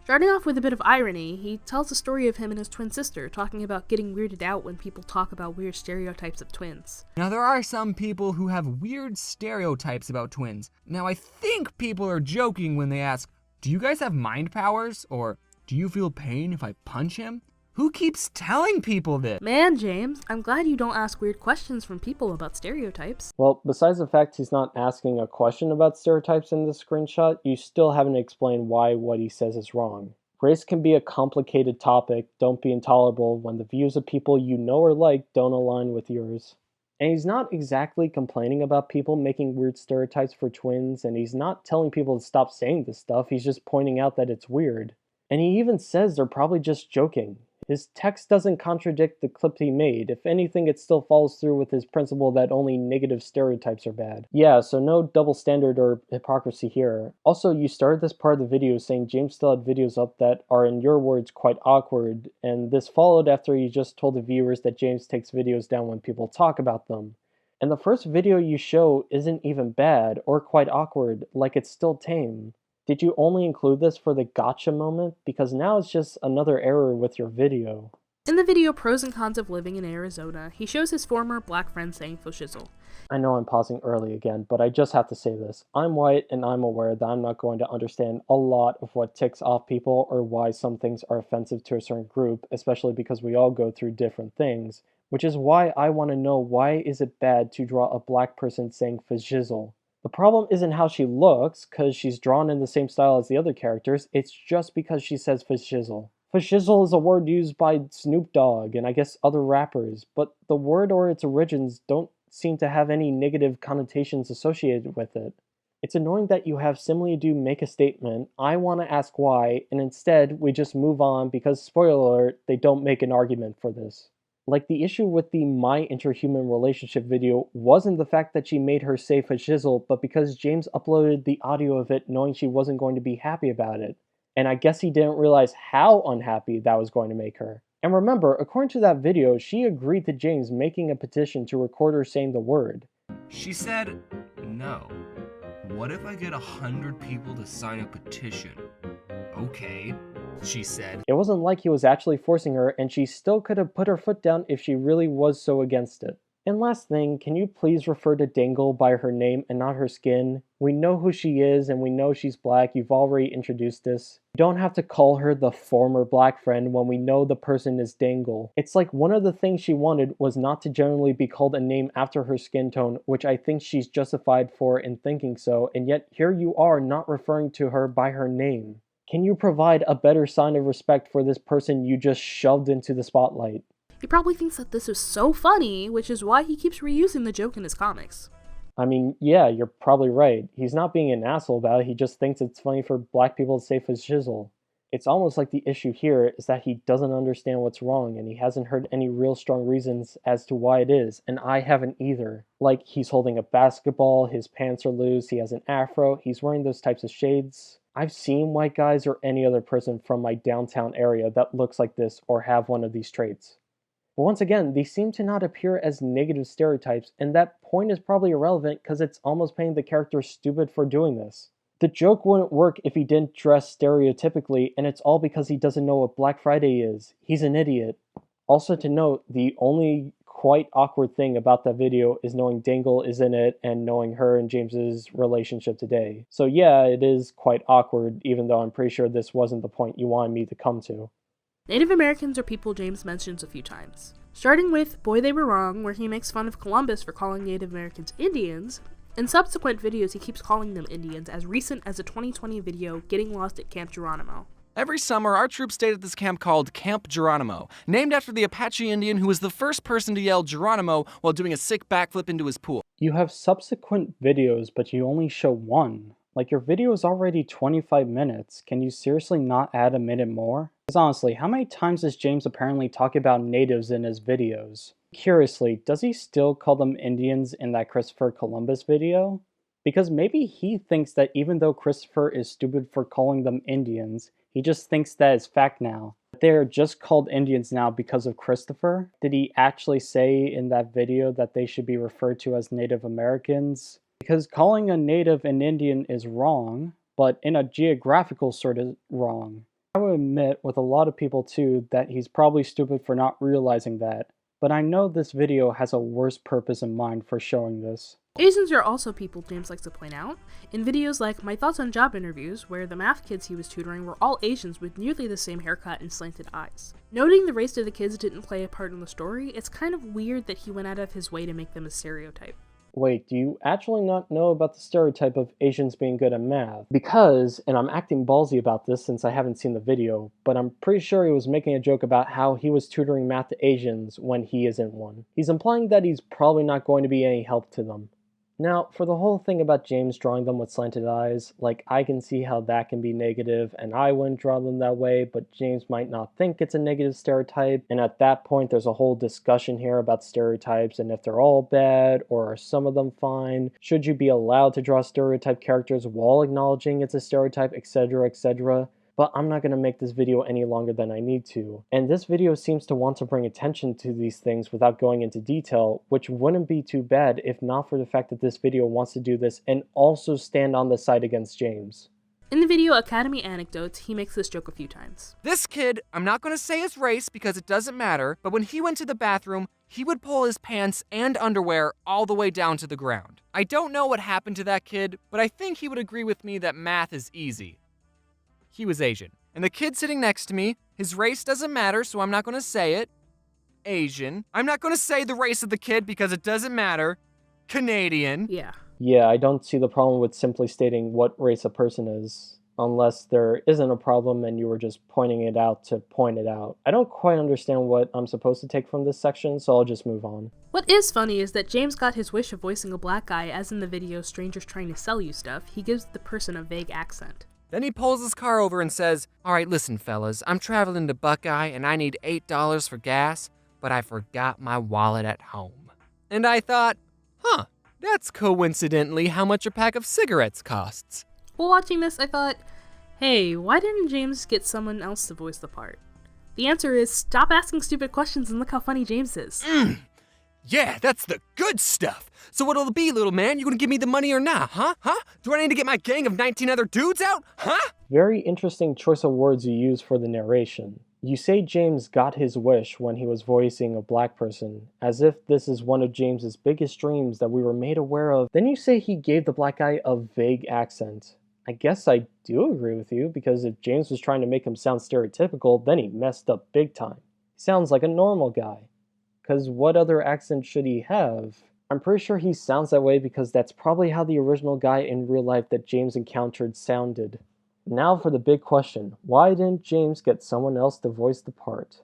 Starting off with a bit of irony, he tells the story of him and his twin sister, talking about getting weirded out when people talk about weird stereotypes of twins. Now, there are some people who have weird stereotypes about twins. Now, I think people are joking when they ask, do you guys have mind powers? Or, do you feel pain if I punch him? Who keeps telling people this? Man, James, I'm glad you don't ask weird questions from people about stereotypes. Well, besides the fact he's not asking a question about stereotypes in this screenshot, you still haven't explained why what he says is wrong. Race can be a complicated topic. Don't be intolerable when the views of people you know or like don't align with yours. And he's not exactly complaining about people making weird stereotypes for twins, and he's not telling people to stop saying this stuff, he's just pointing out that it's weird. And he even says they're probably just joking. His text doesn't contradict the clip he made. If anything, it still follows through with his principle that only negative stereotypes are bad. Yeah, so no double standard or hypocrisy here. Also, you started this part of the video saying James still had videos up that are, in your words, quite awkward, and this followed after you just told the viewers that James takes videos down when people talk about them. And the first video you show isn't even bad or quite awkward, like it's still tame. Did you only include this for the gotcha moment? Because now it's just another error with your video. In the video Pros and Cons of Living in Arizona, he shows his former black friend saying faux shizzle. I know I'm pausing early again, but I just have to say this. I'm white and I'm aware that I'm not going to understand a lot of what ticks off people or why some things are offensive to a certain group, especially because we all go through different things, which is why I want to know why is it bad to draw a black person saying faux shizzle. The problem isn't how she looks, because she's drawn in the same style as the other characters, it's just because she says fashizzle. Fashizzle is a word used by Snoop Dogg and I guess other rappers, but the word or its origins don't seem to have any negative connotations associated with it. It's annoying that you have Simile Do make a statement, I want to ask why, and instead we just move on because, spoiler alert, they don't make an argument for this. Like, the issue with the My Interhuman Relationship video wasn't the fact that she made her say fashizzle, but because James uploaded the audio of it knowing she wasn't going to be happy about it. And I guess he didn't realize how unhappy that was going to make her. And remember, according to that video, she agreed to James making a petition to record her saying the word. She said, no. What if I get 100 people to sign a petition? Okay, she said. It wasn't like he was actually forcing her, and she still could have put her foot down if she really was so against it. And last thing, can you please refer to Dangle by her name and not her skin? We know who she is and we know she's black, you've already introduced this. You don't have to call her the former black friend when we know the person is Dangle. It's like one of the things she wanted was not to generally be called a name after her skin tone, which I think she's justified for in thinking so, and yet here you are not referring to her by her name. Can you provide a better sign of respect for this person you just shoved into the spotlight? He probably thinks that this is so funny, which is why he keeps reusing the joke in his comics. I mean, yeah, you're probably right. He's not being an asshole about it, he just thinks it's funny for black people to say fashizzle. It's almost like the issue here is that he doesn't understand what's wrong and he hasn't heard any real strong reasons as to why it is, and I haven't either. Like, he's holding a basketball, his pants are loose, he has an afro, he's wearing those types of shades. I've seen white guys or any other person from my downtown area that looks like this or have one of these traits. But once again, they seem to not appear as negative stereotypes, and that point is probably irrelevant because it's almost paying the character stupid for doing this. The joke wouldn't work if he didn't dress stereotypically, and it's all because he doesn't know what Black Friday is. He's an idiot. Also to note, the only quite awkward thing about that video is knowing Dangle is in it and knowing her and James's relationship today. So yeah, it is quite awkward, even though I'm pretty sure this wasn't the point you wanted me to come to. Native Americans are people James mentions a few times. Starting with Boy They Were Wrong, where he makes fun of Columbus for calling Native Americans Indians. In subsequent videos, he keeps calling them Indians, as recent as the 2020 video, Getting Lost at Camp Geronimo. Every summer, our troops stayed at this camp called Camp Geronimo, named after the Apache Indian who was the first person to yell Geronimo while doing a sick backflip into his pool. You have subsequent videos, but you only show one. Like, your video is already 25 minutes. Can you seriously not add a minute more? Because honestly, how many times does James apparently talk about natives in his videos? Curiously, does he still call them Indians in that Christopher Columbus video? Because maybe he thinks that even though Christopher is stupid for calling them Indians, he just thinks that is fact now. They're just called Indians now because of Christopher. Did he actually say in that video that they should be referred to as Native Americans? Because calling a native an Indian is wrong, but in a geographical sort of wrong. I would admit with a lot of people too that he's probably stupid for not realizing that, but I know this video has a worse purpose in mind for showing this. Asians are also people James likes to point out. In videos like My Thoughts on Job Interviews, where the math kids he was tutoring were all Asians with nearly the same haircut and slanted eyes. Noting the race of the kids didn't play a part in the story, it's kind of weird that he went out of his way to make them a stereotype. Wait, do you actually not know about the stereotype of Asians being good at math? Because, and I'm acting ballsy about this since I haven't seen the video, but I'm pretty sure he was making a joke about how he was tutoring math to Asians when he isn't one. He's implying that he's probably not going to be any help to them. Now, for the whole thing about James drawing them with slanted eyes, like, I can see how that can be negative, and I wouldn't draw them that way, but James might not think it's a negative stereotype, and at that point there's a whole discussion here about stereotypes and if they're all bad, or are some of them fine, should you be allowed to draw stereotype characters while acknowledging it's a stereotype, etc, etc. But I'm not going to make this video any longer than I need to. And this video seems to want to bring attention to these things without going into detail, which wouldn't be too bad if not for the fact that this video wants to do this and also stand on the side against James. In the video Academy Anecdotes, he makes this joke a few times. This kid, I'm not gonna say his race because it doesn't matter, but when he went to the bathroom, he would pull his pants and underwear all the way down to the ground. I don't know what happened to that kid, but I think he would agree with me that math is easy. He was Asian. And the kid sitting next to me, his race doesn't matter, so I'm not gonna say it. Asian. I'm not gonna say the race of the kid because it doesn't matter. Canadian. Yeah, I don't see the problem with simply stating what race a person is, unless there isn't a problem and you were just pointing it out to point it out. I don't quite understand what I'm supposed to take from this section, so I'll just move on. What is funny is that James got his wish of voicing a black guy, as in the video Strangers Trying to Sell You Stuff. He gives the person a vague accent. Then he pulls his car over and says, "Alright, listen fellas, I'm traveling to Buckeye and I need $8 for gas, but I forgot my wallet at home." And I thought, that's coincidentally how much a pack of cigarettes costs. While watching this, I thought, hey, why didn't James get someone else to voice the part? The answer is, stop asking stupid questions and look how funny James is. Yeah, that's the good stuff. So what'll it be, little man? You gonna give me the money or not, huh? Do I need to get my gang of 19 other dudes out, huh? Very interesting choice of words you use for the narration. You say James got his wish when he was voicing a black person, as if this is one of James's biggest dreams that we were made aware of. Then you say he gave the black guy a vague accent. I guess I do agree with you, because if James was trying to make him sound stereotypical, then he messed up big time. He sounds like a normal guy. Because what other accent should he have? I'm pretty sure he sounds that way because that's probably how the original guy in real life that James encountered sounded. Now for the big question, why didn't James get someone else to voice the part?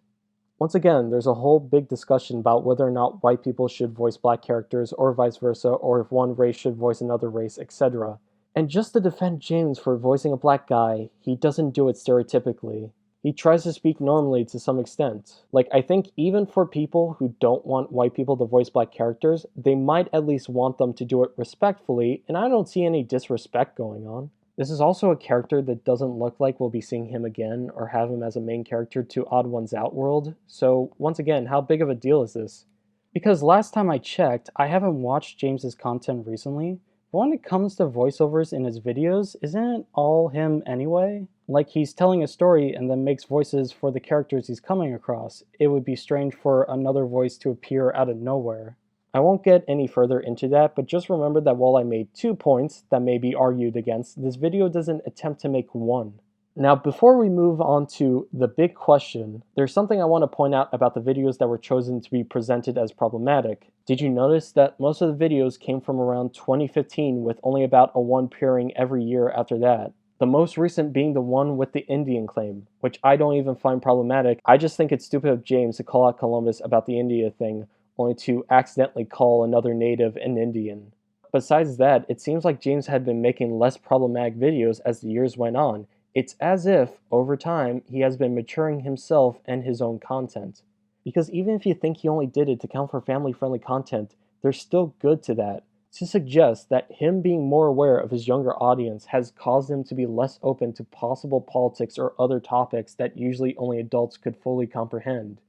Once again, there's a whole big discussion about whether or not white people should voice black characters or vice versa, or if one race should voice another race, etc. And just to defend James for voicing a black guy, he doesn't do it stereotypically. He tries to speak normally to some extent. Like, I think even for people who don't want white people to voice black characters, they might at least want them to do it respectfully, and I don't see any disrespect going on. This is also a character that doesn't look like we'll be seeing him again or have him as a main character to Odd1sOut world, so once again, how big of a deal is this? Because last time I checked, I haven't watched James's content recently, but when it comes to voiceovers in his videos, isn't it all him anyway? Like, he's telling a story and then makes voices for the characters he's coming across. It would be strange for another voice to appear out of nowhere. I won't get any further into that, but just remember that while I made 2 points that may be argued against, this video doesn't attempt to make 1. Now, before we move on to the big question, there's something I want to point out about the videos that were chosen to be presented as problematic. Did you notice that most of the videos came from around 2015 with only about a 1 appearing every year after that? The most recent being the one with the Indian claim, which I don't even find problematic. I just think it's stupid of James to call out Columbus about the India thing, only to accidentally call another native an Indian. Besides that, it seems like James had been making less problematic videos as the years went on. It's as if, over time, he has been maturing himself and his own content. Because even if you think he only did it to count for family-friendly content, there's still good to that. to suggest that him being more aware of his younger audience has caused him to be less open to possible politics or other topics that usually only adults could fully comprehend.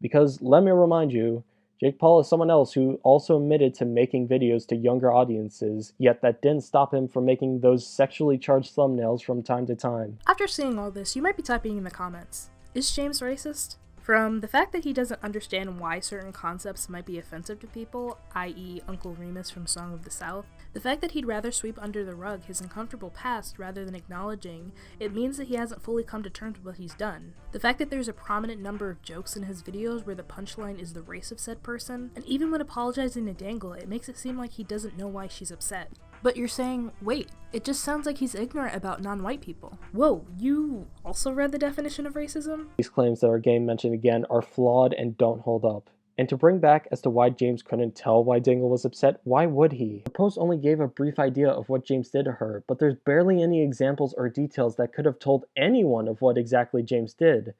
Because let me remind you, Jake Paul is someone else who also admitted to making videos to younger audiences, yet that didn't stop him from making those sexually charged thumbnails from time to time. After seeing all this, you might be typing in the comments, is James racist? From the fact that he doesn't understand why certain concepts might be offensive to people, i.e. Uncle Remus from Song of the South, the fact that he'd rather sweep under the rug his uncomfortable past rather than acknowledging it means that he hasn't fully come to terms with what he's done, the fact that there's a prominent number of jokes in his videos where the punchline is the race of said person, and even when apologizing to Dangle, it makes it seem like he doesn't know why she's upset. But you're saying, wait, it just sounds like he's ignorant about non-white people. Whoa, you also read the definition of racism? These claims that are again mentioned again are flawed and don't hold up. And to bring back as to why James couldn't tell why Dangle was upset, why would he? The post only gave a brief idea of what James did to her, but there's barely any examples or details that could have told anyone of what exactly James did.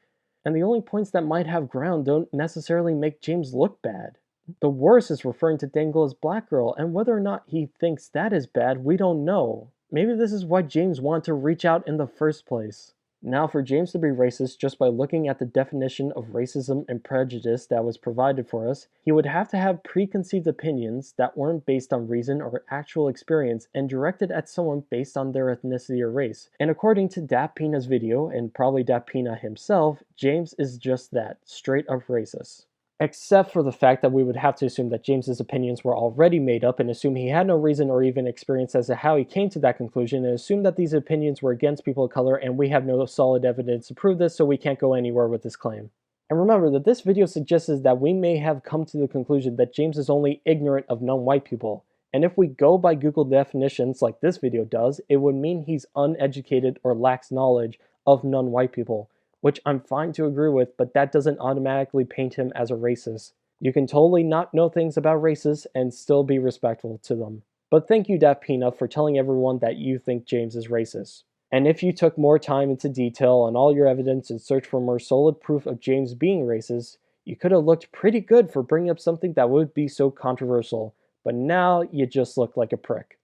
And the only points that might have ground don't necessarily make James look bad. The worst is referring to Dangle as black girl, and whether or not he thinks that is bad, we don't know. Maybe this is why James wanted to reach out in the first place. Now, for James to be racist just by looking at the definition of racism and prejudice that was provided for us, he would have to have preconceived opinions that weren't based on reason or actual experience and directed at someone based on their ethnicity or race. And according to DaftPina's video, and probably DaftPina himself, James is just that, straight up racist. Except for the fact that we would have to assume that James's opinions were already made up and assume he had no reason or even experience as to how he came to that conclusion, and assume that these opinions were against people of color, and we have no solid evidence to prove this, so we can't go anywhere with this claim. And remember that this video suggests that we may have come to the conclusion that James is only ignorant of non-white people. And if we go by Google definitions like this video does, it would mean he's uneducated or lacks knowledge of non-white people, which I'm fine to agree with, but that doesn't automatically paint him as a racist. You can totally not know things about races and still be respectful to them. But thank you, DaftPina, for telling everyone that you think James is racist. And if you took more time into detail on all your evidence and searched for more solid proof of James being racist, you could have looked pretty good for bringing up something that would be so controversial. But now you just look like a prick.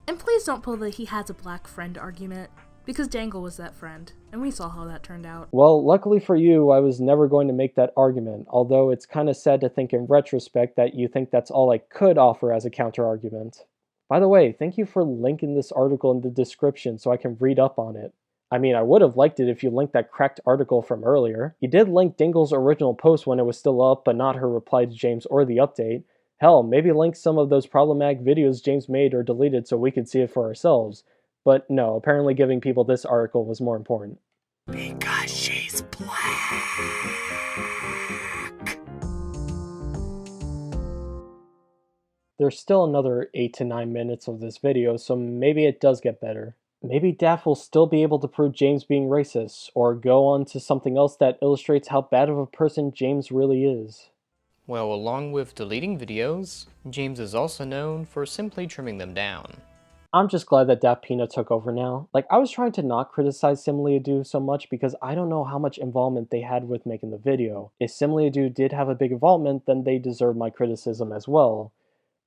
And please don't pull the he has a black friend argument, because Dangle was that friend, and we saw how that turned out. Well, luckily for you, I was never going to make that argument, although it's kind of sad to think in retrospect that you think that's all I could offer as a counter-argument. By the way, thank you for linking this article in the description so I can read up on it. I mean, I would have liked it if you linked that cracked article from earlier. You did link Dingle's original post when it was still up, but not her reply to James or the update. Hell, maybe link some of those problematic videos James made or deleted so we could see it for ourselves. But no, apparently giving people this article was more important. Because she's black. There's still another 8 to 9 minutes of this video, so maybe it does get better. Maybe Daft will still be able to prove James being racist, or go on to something else that illustrates how bad of a person James really is. Well, along with deleting videos, James is also known for simply trimming them down. I'm just glad that DaftPina took over now. Like, I was trying to not criticize SimilyAdo so much because I don't know how much involvement they had with making the video. If SimilyAdo did have a big involvement, then they deserve my criticism as well.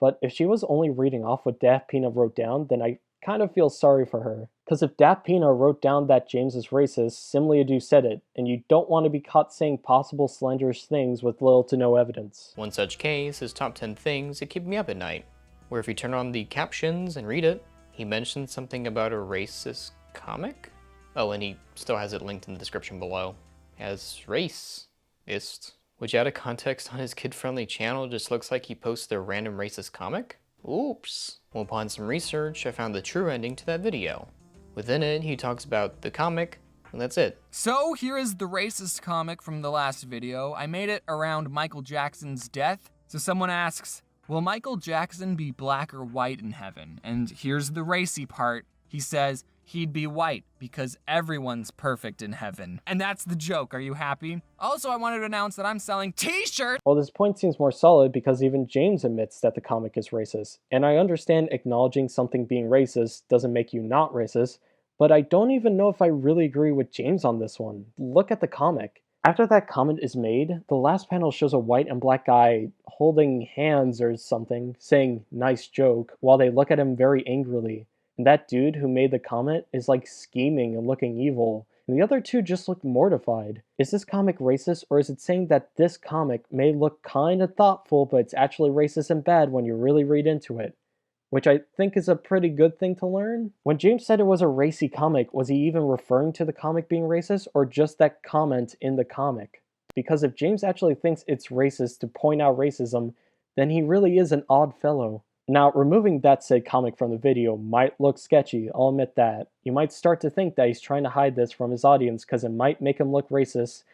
But if she was only reading off what DaftPina wrote down, then I kind of feel sorry for her. Because if DaftPina wrote down that James is racist, SimilyAdo said it, and you don't want to be caught saying possible slanderous things with little to no evidence. One such case is Top 10 Things That Keep Me Up at Night, where if you turn on the captions and read it, he mentioned something about a racist comic? Oh, and he still has it linked in the description below as racist, which out of context on his kid-friendly channel just looks like he posted a random racist comic? Oops. Well, upon some research, I found the true ending to that video. Within it, he talks about the comic, and that's it. So here is the racist comic from the last video. I made it around Michael Jackson's death. So someone asks, will Michael Jackson be black or white in heaven? And here's the racy part. He says he'd be white because everyone's perfect in heaven. And that's the joke. Are you happy? Also, I wanted to announce that I'm selling t-shirts. Well, this point seems more solid because even James admits that the comic is racist. And I understand acknowledging something being racist doesn't make you not racist, but I don't even know if I really agree with James on this one. Look at the comic. After that comment is made, the last panel shows a white and black guy holding hands or something, saying "nice joke," while they look at him very angrily. And that dude who made the comment is like scheming and looking evil, and the other two just look mortified. Is this comic racist, or is it saying that this comic may look kinda thoughtful, but it's actually racist and bad when you really read into it? Which I think is a pretty good thing to learn. When James said it was a racy comic, was he even referring to the comic being racist, or just that comment in the comic? Because if James actually thinks it's racist to point out racism, then he really is an odd fellow. Now, removing that said comic from the video might look sketchy, I'll admit that. You might start to think that he's trying to hide this from his audience because it might make him look racist,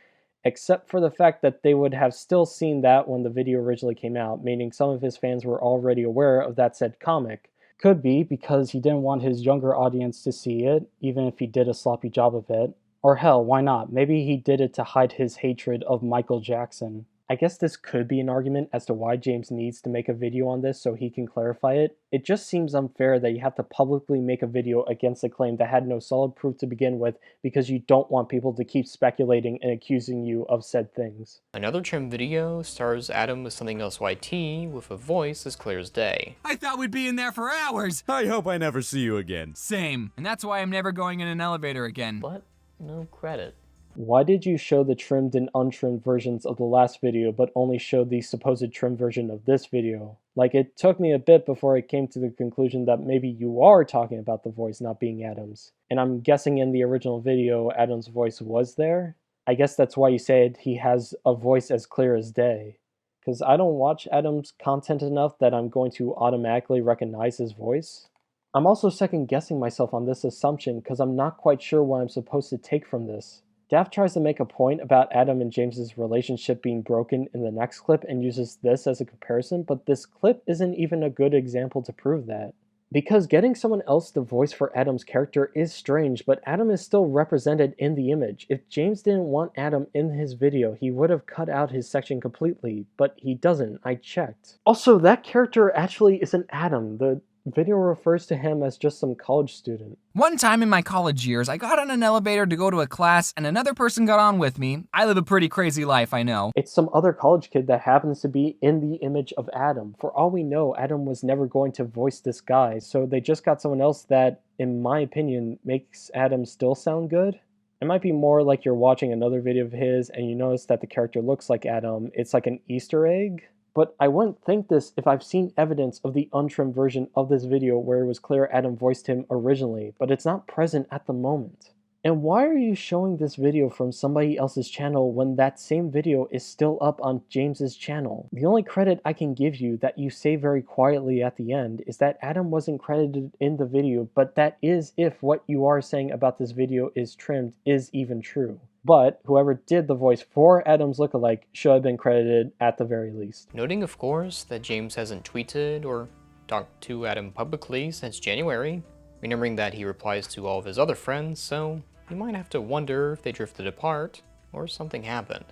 except for the fact that they would have still seen that when the video originally came out, meaning some of his fans were already aware of that said comic. Could be because he didn't want his younger audience to see it, even if he did a sloppy job of it. Or hell, why not? Maybe he did it to hide his hatred of Michael Jackson. I guess this could be an argument as to why James needs to make a video on this so he can clarify it. It just seems unfair that you have to publicly make a video against a claim that had no solid proof to begin with because you don't want people to keep speculating and accusing you of said things. Another trim video stars Adam with something else YT with a voice as clear as day. I thought we'd be in there for hours. I hope I never see you again. Same. And that's why I'm never going in an elevator again. But no credit. Why did you show the trimmed and untrimmed versions of the last video but only show the supposed trimmed version of this video? Like, it took me a bit before I came to the conclusion that maybe you are talking about the voice not being Adam's. And I'm guessing in the original video Adam's voice was there? I guess that's why you said he has a voice as clear as day. Because I don't watch Adam's content enough that I'm going to automatically recognize his voice. I'm also second guessing myself on this assumption because I'm not quite sure what I'm supposed to take from this. Daft tries to make a point about Adam and James's relationship being broken in the next clip and uses this as a comparison, but this clip isn't even a good example to prove that. Because getting someone else to voice for Adam's character is strange, but Adam is still represented in the image. If James didn't want Adam in his video, he would have cut out his section completely, but he doesn't, I checked. Also, that character actually isn't Adam. The video refers to him as just some college student. One time in my college years, I got on an elevator to go to a class and another person got on with me. I live a pretty crazy life, I know. It's some other college kid that happens to be in the image of Adam. For all we know, Adam was never going to voice this guy, so they just got someone else that, in my opinion, makes Adam still sound good. It might be more like you're watching another video of his and you notice that the character looks like Adam. It's like an Easter egg. But I wouldn't think this if I've seen evidence of the untrimmed version of this video where it was clear Adam voiced him originally, but it's not present at the moment. And why are you showing this video from somebody else's channel when that same video is still up on James's channel? The only credit I can give you that you say very quietly at the end is that Adam wasn't credited in the video, but that is if what you are saying about this video is trimmed is even true. But whoever did the voice for Adam's lookalike should have been credited at the very least. Noting, of course, that James hasn't tweeted or talked to Adam publicly since January, remembering that he replies to all of his other friends, so you might have to wonder if they drifted apart or something happened.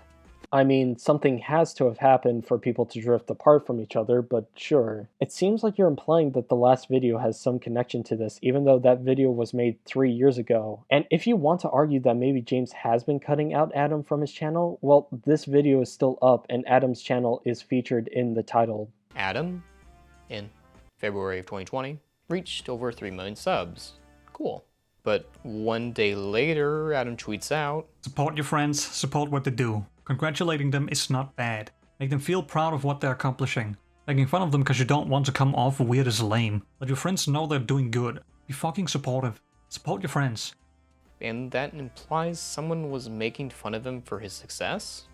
I mean, something has to have happened for people to drift apart from each other, but sure. It seems like you're implying that the last video has some connection to this, even though that video was made 3 years ago. And if you want to argue that maybe James has been cutting out Adam from his channel, well, this video is still up and Adam's channel is featured in the title. Adam, in February of 2020, reached over 3 million subs. Cool. But one day later, Adam tweets out, "Support your friends, support what they do. Congratulating them is not bad. Make them feel proud of what they're accomplishing. Making fun of them because you don't want to come off weird is lame. Let your friends know they're doing good. Be fucking supportive. Support your friends." and that implies someone was making fun of him for his success?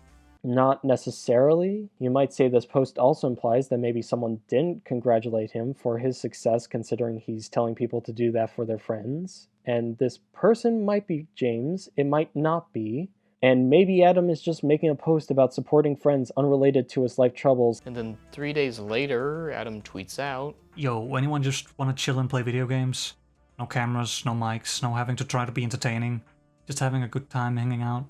Not necessarily. You might say this post also implies that maybe someone didn't congratulate him for his success considering he's telling people to do that for their friends. And this person might be James, it might not be. And maybe Adam is just making a post about supporting friends unrelated to his life troubles. And then 3 days later, Adam tweets out, "Yo, anyone just wanna chill and play video games? No cameras, no mics, no having to try to be entertaining. Just having a good time hanging out."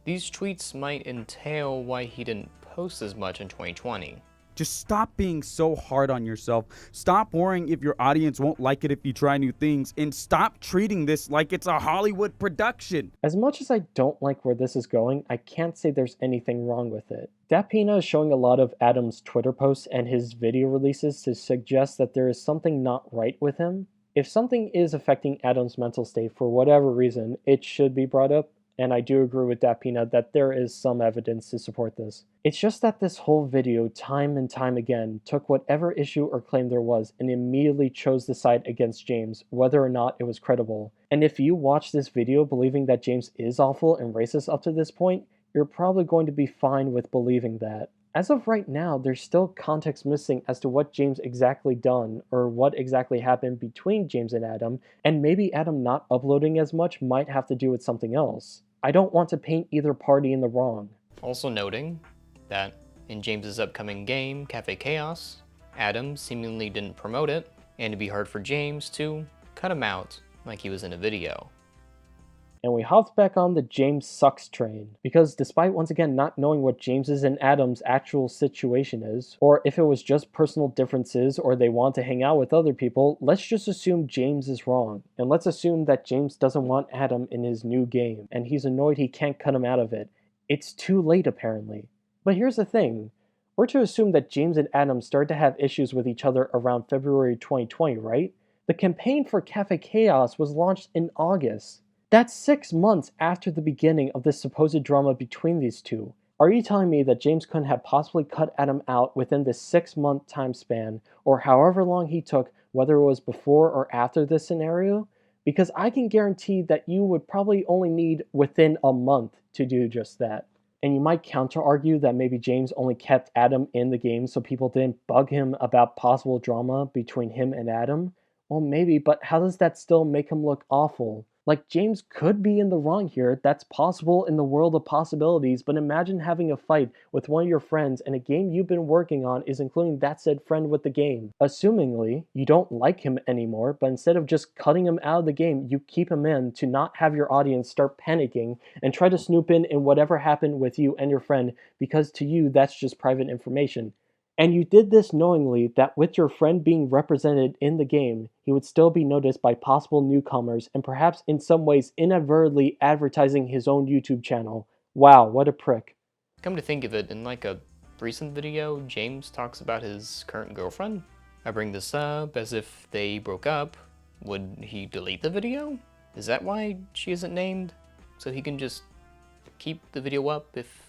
These tweets might entail why he didn't post as much in 2020. Just stop being so hard on yourself. Stop worrying if your audience won't like it if you try new things, and stop treating this like it's a Hollywood production. As much as I don't like where this is going, I can't say there's anything wrong with it. DaftPina is showing a lot of Adam's Twitter posts and his video releases to suggest that there is something not right with him. If something is affecting Adam's mental state for whatever reason, it should be brought up, and I do agree with DaftPina that there is some evidence to support this. It's just that this whole video, time and time again, took whatever issue or claim there was and immediately chose the side against James, whether or not it was credible. And if you watch this video believing that James is awful and racist up to this point, you're probably going to be fine with believing that. As of right now, there's still context missing as to what James exactly done, or what exactly happened between James and Adam, and maybe Adam not uploading as much might have to do with something else. I don't want to paint either party in the wrong. Also noting that in James's upcoming game, Cafe Chaos, Adam seemingly didn't promote it, and it'd be hard for James to cut him out like he was in a video. And we hopped back on the James sucks train, because despite once again not knowing what James's and Adam's actual situation is, or if it was just personal differences or they want to hang out with other people, let's just assume James is wrong. And let's assume that James doesn't want Adam in his new game, and he's annoyed he can't cut him out of it. It's too late apparently. But here's the thing, we're to assume that James and Adam started to have issues with each other around February 2020, right? The campaign for Cafe Chaos was launched in August. That's 6 months after the beginning of this supposed drama between these two. Are you telling me that James couldn't have possibly cut Adam out within this 6-month time span, or however long he took, whether it was before or after this scenario? Because I can guarantee that you would probably only need within a month to do just that. And you might counter-argue that maybe James only kept Adam in the game so people didn't bug him about possible drama between him and Adam? Well, maybe, but how does that still make him look awful? Like, James could be in the wrong here, that's possible in the world of possibilities, but imagine having a fight with one of your friends and a game you've been working on is including that said friend with the game. Assumingly, you don't like him anymore, but instead of just cutting him out of the game, you keep him in to not have your audience start panicking and try to snoop in whatever happened with you and your friend, because to you, that's just private information. And you did this knowingly that with your friend being represented in the game, he would still be noticed by possible newcomers and perhaps in some ways inadvertently advertising his own YouTube channel. Wow, what a prick. Come to think of it, in like a recent video, James talks about his current girlfriend. I bring this up as if they broke up. Would he delete the video? Is that why she isn't named? So he can just keep the video up if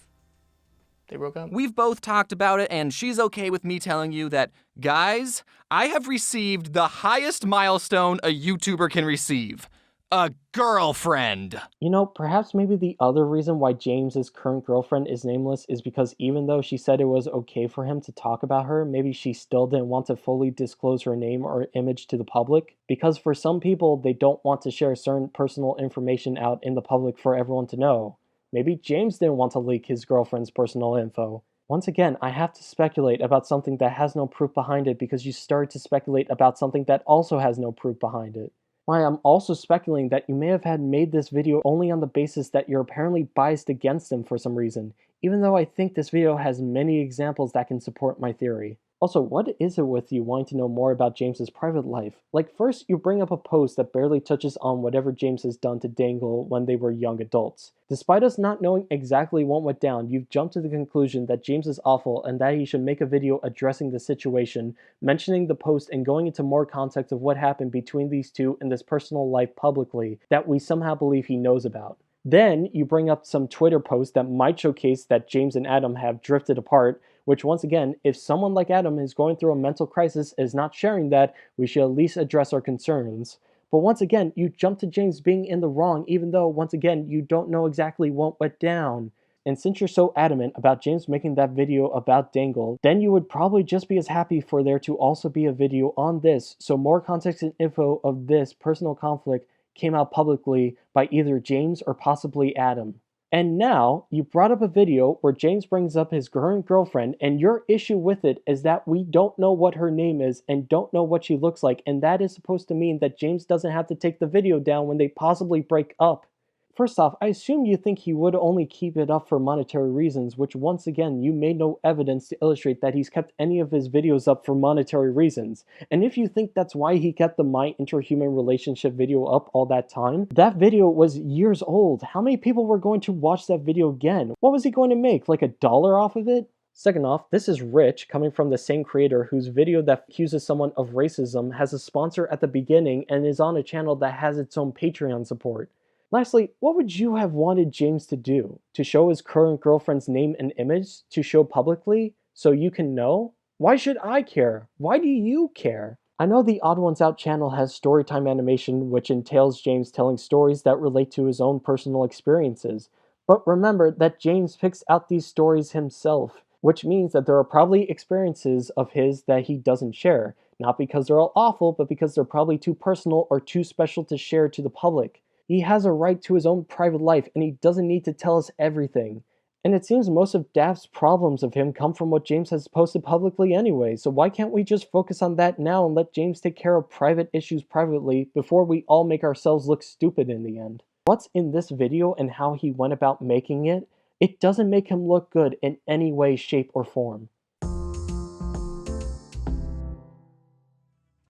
they broke up? We've both talked about it, and she's okay with me telling you that, guys, I have received the highest milestone a YouTuber can receive. A girlfriend. You know, perhaps maybe the other reason why James's current girlfriend is nameless is because even though she said it was okay for him to talk about her, maybe she still didn't want to fully disclose her name or image to the public. Because for some people, they don't want to share certain personal information out in the public for everyone to know. Maybe James didn't want to leak his girlfriend's personal info. Once again, I have to speculate about something that has no proof behind it because you started to speculate about something that also has no proof behind it. Why, I'm also speculating that you may have had made this video only on the basis that you're apparently biased against him for some reason, even though I think this video has many examples that can support my theory. Also, what is it with you wanting to know more about James's private life? Like, first you bring up a post that barely touches on whatever James has done to Dangle when they were young adults. Despite us not knowing exactly what went down, you've jumped to the conclusion that James is awful and that he should make a video addressing the situation, mentioning the post and going into more context of what happened between these two in this personal life publicly that we somehow believe he knows about. Then you bring up some Twitter posts that might showcase that James and Adam have drifted apart, which once again, if someone like Adam is going through a mental crisis is not sharing that, we should at least address our concerns. But once again, you jump to James being in the wrong even though, once again, you don't know exactly what went down. And since you're so adamant about James making that video about Dangle, then you would probably just be as happy for there to also be a video on this, so more context and info of this personal conflict came out publicly by either James or possibly Adam. And now, you brought up a video where James brings up his current girlfriend, and your issue with it is that we don't know what her name is and don't know what she looks like, and that is supposed to mean that James doesn't have to take the video down when they possibly break up. First off, I assume you think he would only keep it up for monetary reasons, which once again, you made no evidence to illustrate that he's kept any of his videos up for monetary reasons. And if you think that's why he kept the My Interhuman Relationship video up all that time, that video was years old. How many people were going to watch that video again? What was he going to make, like $1 off of it? Second off, this is rich, coming from the same creator whose video that accuses someone of racism has a sponsor at the beginning and is on a channel that has its own Patreon support. Lastly, what would you have wanted James to do? To show his current girlfriend's name and image? To show publicly? So you can know? Why should I care? Why do you care? I know the Odd Ones Out channel has storytime animation, which entails James telling stories that relate to his own personal experiences. But remember that James picks out these stories himself, which means that there are probably experiences of his that he doesn't share. Not because they're all awful, but because they're probably too personal or too special to share to the public. He has a right to his own private life, and he doesn't need to tell us everything. And it seems most of Daft's problems of him come from what James has posted publicly anyway, so why can't we just focus on that now and let James take care of private issues privately before we all make ourselves look stupid in the end? What's in this video and how he went about making it, it doesn't make him look good in any way, shape, or form.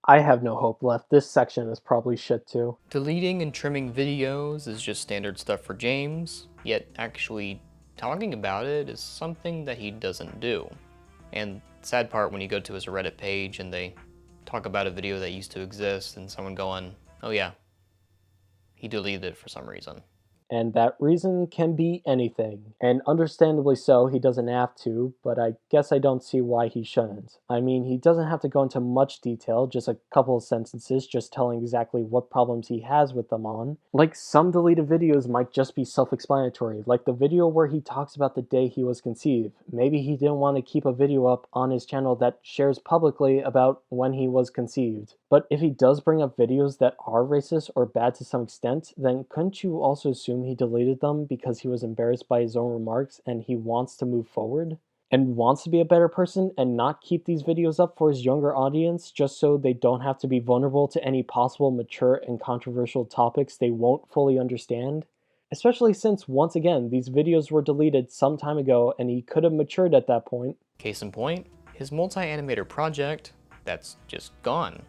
I have no hope left. This section is probably shit too. Deleting and trimming videos is just standard stuff for James, yet actually talking about it is something that he doesn't do. And the sad part when you go to his Reddit page and they talk about a video that used to exist and someone going, oh yeah, he deleted it for some reason. And that reason can be anything. And understandably so, he doesn't have to, but I guess I don't see why he shouldn't. I mean, he doesn't have to go into much detail, just a couple of sentences just telling exactly what problems he has with them on. Like, some deleted videos might just be self-explanatory, like the video where he talks about the day he was conceived. Maybe he didn't want to keep a video up on his channel that shares publicly about when he was conceived. But if he does bring up videos that are racist or bad to some extent, then couldn't you also assume he deleted them because he was embarrassed by his own remarks and he wants to move forward? And wants to be a better person and not keep these videos up for his younger audience just so they don't have to be vulnerable to any possible mature and controversial topics they won't fully understand? Especially since, once again, these videos were deleted some time ago and he could have matured at that point. Case in point, his multi-animator project, that's just gone.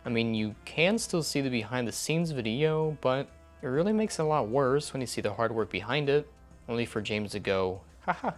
I mean, you can still see the behind the scenes video, but it really makes it a lot worse when you see the hard work behind it, only for James to go, haha,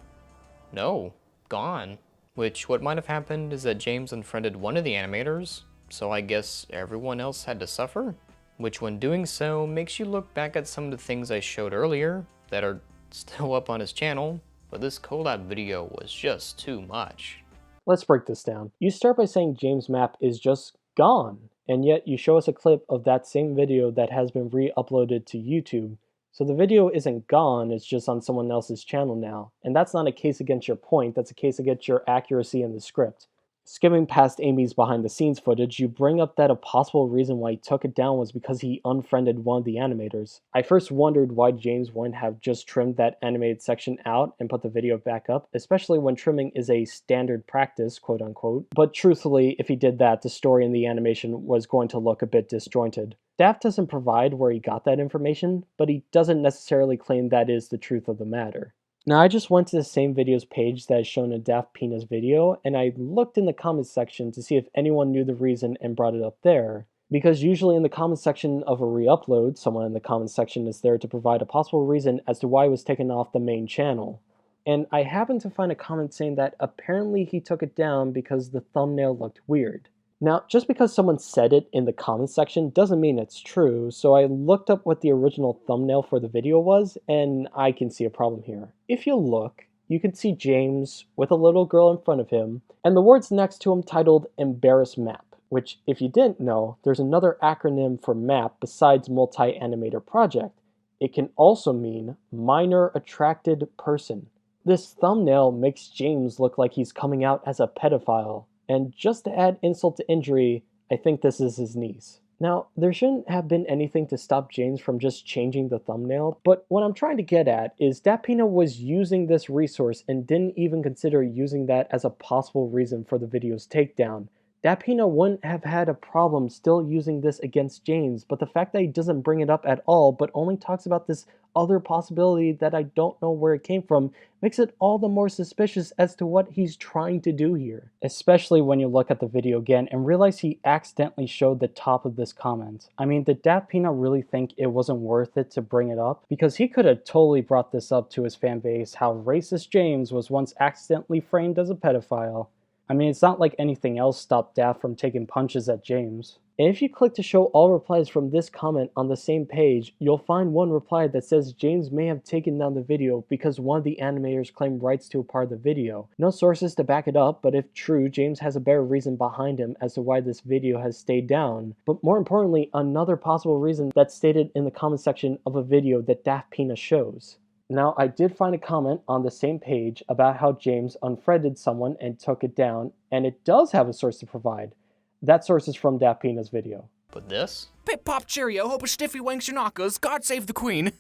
no, gone. Which, what might have happened is that James unfriended one of the animators, so I guess everyone else had to suffer? Which, when doing so, makes you look back at some of the things I showed earlier that are still up on his channel, but this collab video was just too much. Let's break this down. You start by saying James' map is just gone. And yet you show us a clip of that same video that has been re-uploaded to YouTube. So the video isn't gone, it's just on someone else's channel now. And that's not a case against your point, that's a case against your accuracy in the script. Skimming past Amy's behind the scenes footage, you bring up that a possible reason why he took it down was because he unfriended one of the animators. I first wondered why James wouldn't have just trimmed that animated section out and put the video back up, especially when trimming is a standard practice, quote unquote. But truthfully, if he did that, the story in the animation was going to look a bit disjointed. Daft doesn't provide where he got that information, but he doesn't necessarily claim that is the truth of the matter. Now, I just went to the same videos page that is shown in DaftPina's video, and I looked in the comments section to see if anyone knew the reason and brought it up there. Because usually in the comments section of a re-upload, someone in the comments section is there to provide a possible reason as to why it was taken off the main channel. And I happened to find a comment saying that apparently he took it down because the thumbnail looked weird. Now, just because someone said it in the comments section doesn't mean it's true, so I looked up what the original thumbnail for the video was, and I can see a problem here. If you look, you can see James with a little girl in front of him, and the words next to him titled Embarrass Map, which, if you didn't know, there's another acronym for MAP besides Multi-Animator Project. It can also mean Minor Attracted Person. This thumbnail makes James look like he's coming out as a pedophile. And just to add insult to injury, I think this is his niece. Now, there shouldn't have been anything to stop James from just changing the thumbnail, but what I'm trying to get at is DaftPina was using this resource and didn't even consider using that as a possible reason for the video's takedown. DaftPina wouldn't have had a problem still using this against James, but the fact that he doesn't bring it up at all, but only talks about this other possibility that I don't know where it came from makes it all the more suspicious as to what he's trying to do here. Especially when you look at the video again and realize he accidentally showed the top of this comment. I mean, did DaftPina really think it wasn't worth it to bring it up? Because he could have totally brought this up to his fan base, how racist James was once accidentally framed as a pedophile. I mean, it's not like anything else stopped Daft from taking punches at James. And if you click to show all replies from this comment on the same page, you'll find one reply that says James may have taken down the video because one of the animators claimed rights to a part of the video. No sources to back it up, but if true, James has a better reason behind him as to why this video has stayed down. But more importantly, another possible reason that's stated in the comment section of a video that DaftPina shows. Now, I did find a comment on the same page about how James unfriended someone and took it down, and it does have a source to provide. That source is from DaftPina's video. But this? Pip pop cheerio, hope a stiffy wanks your knockers, God save the queen.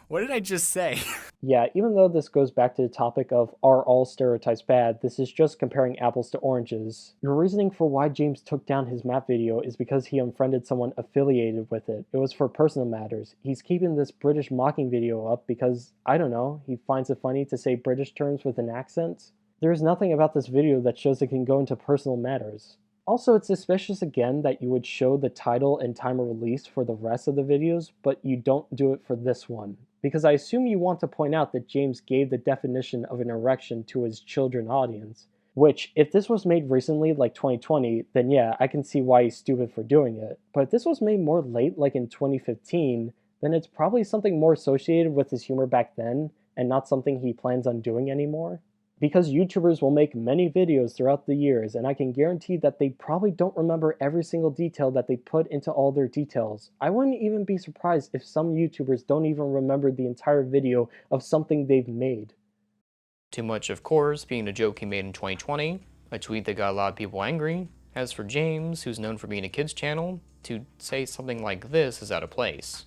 What did I just say? Yeah, even though this goes back to the topic of are all stereotypes bad, this is just comparing apples to oranges. Your reasoning for why James took down his map video is because he unfriended someone affiliated with it. It was for personal matters. He's keeping this British mocking video up because, I don't know, he finds it funny to say British terms with an accent. There is nothing about this video that shows it can go into personal matters. Also, it's suspicious again that you would show the title and time of release for the rest of the videos, but you don't do it for this one. Because I assume you want to point out that James gave the definition of an erection to his children audience. Which, if this was made recently, like 2020, then yeah, I can see why he's stupid for doing it. But if this was made more late, like in 2015, then it's probably something more associated with his humor back then, and not something he plans on doing anymore. Because YouTubers will make many videos throughout the years, and I can guarantee that they probably don't remember every single detail that they put into all their details. I wouldn't even be surprised if some YouTubers don't even remember the entire video of something they've made. Too much, of course, being a joke he made in 2020, a tweet that got a lot of people angry. As for James, who's known for being a kids channel, to say something like this is out of place.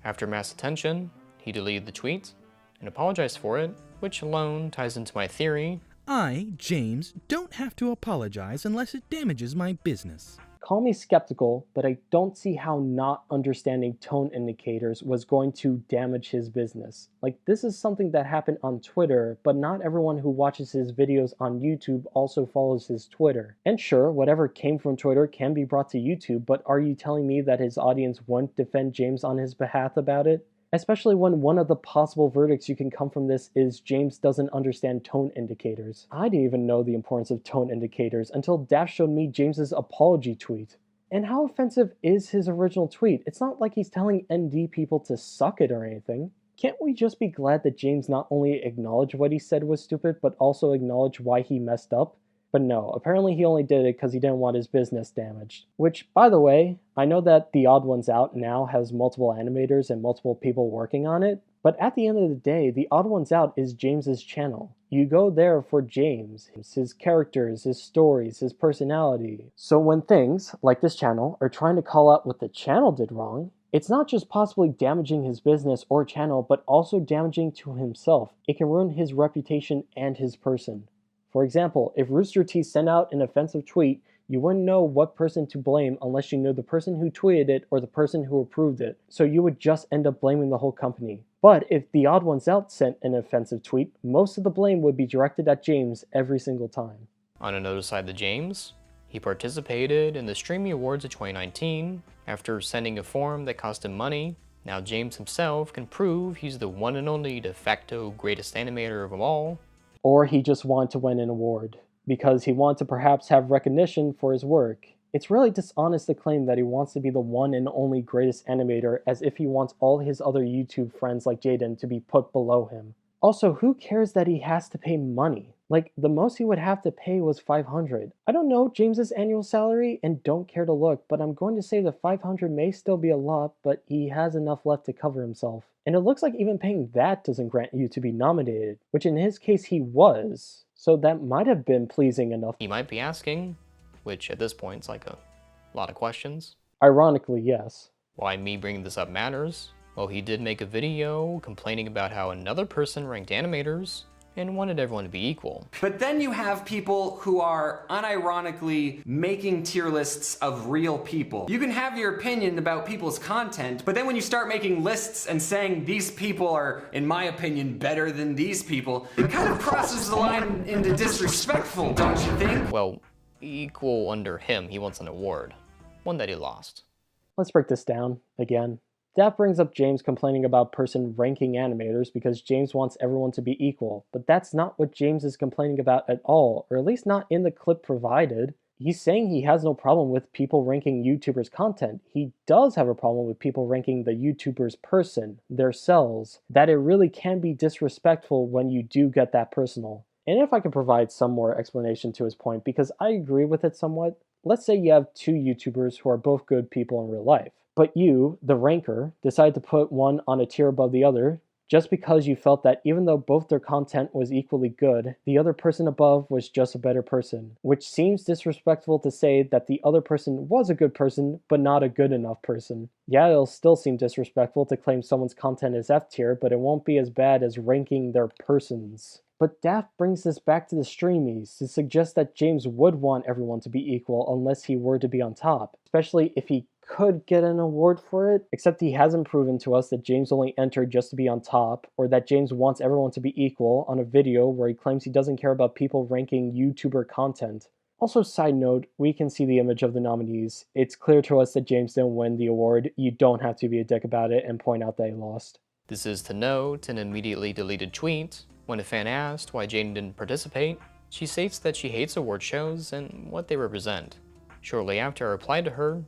After mass attention, he deleted the tweet and apologized for it, which alone ties into my theory. I, James, don't have to apologize unless it damages my business. Call me skeptical, but I don't see how not understanding tone indicators was going to damage his business. Like, this is something that happened on Twitter, but not everyone who watches his videos on YouTube also follows his Twitter. And sure, whatever came from Twitter can be brought to YouTube, but are you telling me that his audience won't defend James on his behalf about it? Especially when one of the possible verdicts you can come from this is James doesn't understand tone indicators. I didn't even know the importance of tone indicators until Daft showed me James's apology tweet. And how offensive is his original tweet? It's not like he's telling ND people to suck it or anything. Can't we just be glad that James not only acknowledged what he said was stupid, but also acknowledged why he messed up? But no, apparently he only did it because he didn't want his business damaged. Which, by the way, I know that TheOdd1sOut now has multiple animators and multiple people working on it, but at the end of the day, TheOdd1sOut is James's channel. You go there for James, his characters, his stories, his personality. So when things, like this channel, are trying to call out what the channel did wrong, it's not just possibly damaging his business or channel, but also damaging to himself. It can ruin his reputation and his person. For example, if Rooster Teeth sent out an offensive tweet, you wouldn't know what person to blame unless you knew the person who tweeted it or the person who approved it, so you would just end up blaming the whole company. But if TheOdd1sOut sent an offensive tweet, most of the blame would be directed at James every single time. On another side to James, he participated in the Streamy Awards of 2019 after sending a form that cost him money. Now James himself can prove he's the one and only de facto greatest animator of them all. Or he just wanted to win an award, because he wanted to perhaps have recognition for his work. It's really dishonest to claim that he wants to be the one and only greatest animator as if he wants all his other YouTube friends like Jaden to be put below him. Also, who cares that he has to pay money? Like, the most he would have to pay was $500. I don't know James's annual salary and don't care to look, but I'm going to say the $500 may still be a lot, but he has enough left to cover himself. And it looks like even paying that doesn't grant you to be nominated, which in his case he was. So that might have been pleasing enough. He might be asking, which at this point is like a lot of questions. Ironically, yes. Why me bringing this up matters? Well, he did make a video complaining about how another person ranked animators and wanted everyone to be equal. But then you have people who are unironically making tier lists of real people. You can have your opinion about people's content, but then when you start making lists and saying these people are, in my opinion, better than these people, it kind of crosses the line into disrespectful, don't you think? Well, equal under him, he wants an award. One that he lost. Let's break this down again. That brings up James complaining about person ranking animators because James wants everyone to be equal, but that's not what James is complaining about at all, or at least not in the clip provided. He's saying he has no problem with people ranking YouTubers' content. He does have a problem with people ranking the YouTuber's person, their selves, that it really can be disrespectful when you do get that personal. And if I could provide some more explanation to his point, because I agree with it somewhat, let's say you have two YouTubers who are both good people in real life. But you, the ranker, decide to put one on a tier above the other just because you felt that even though both their content was equally good, the other person above was just a better person, which seems disrespectful to say that the other person was a good person, but not a good enough person. Yeah, it'll still seem disrespectful to claim someone's content is F tier, but it won't be as bad as ranking their persons. But Daft brings this back to the streamies to suggest that James would want everyone to be equal unless he were to be on top, especially if he could get an award for it, except he hasn't proven to us that James only entered just to be on top, or that James wants everyone to be equal on a video where he claims he doesn't care about people ranking YouTuber content. Also, side note, we can see the image of the nominees. It's clear to us that James didn't win the award. You don't have to be a dick about it and point out that he lost. This is to note an immediately deleted tweet. When a fan asked why Jaden didn't participate, she states that she hates award shows and what they represent. Shortly after I replied to her,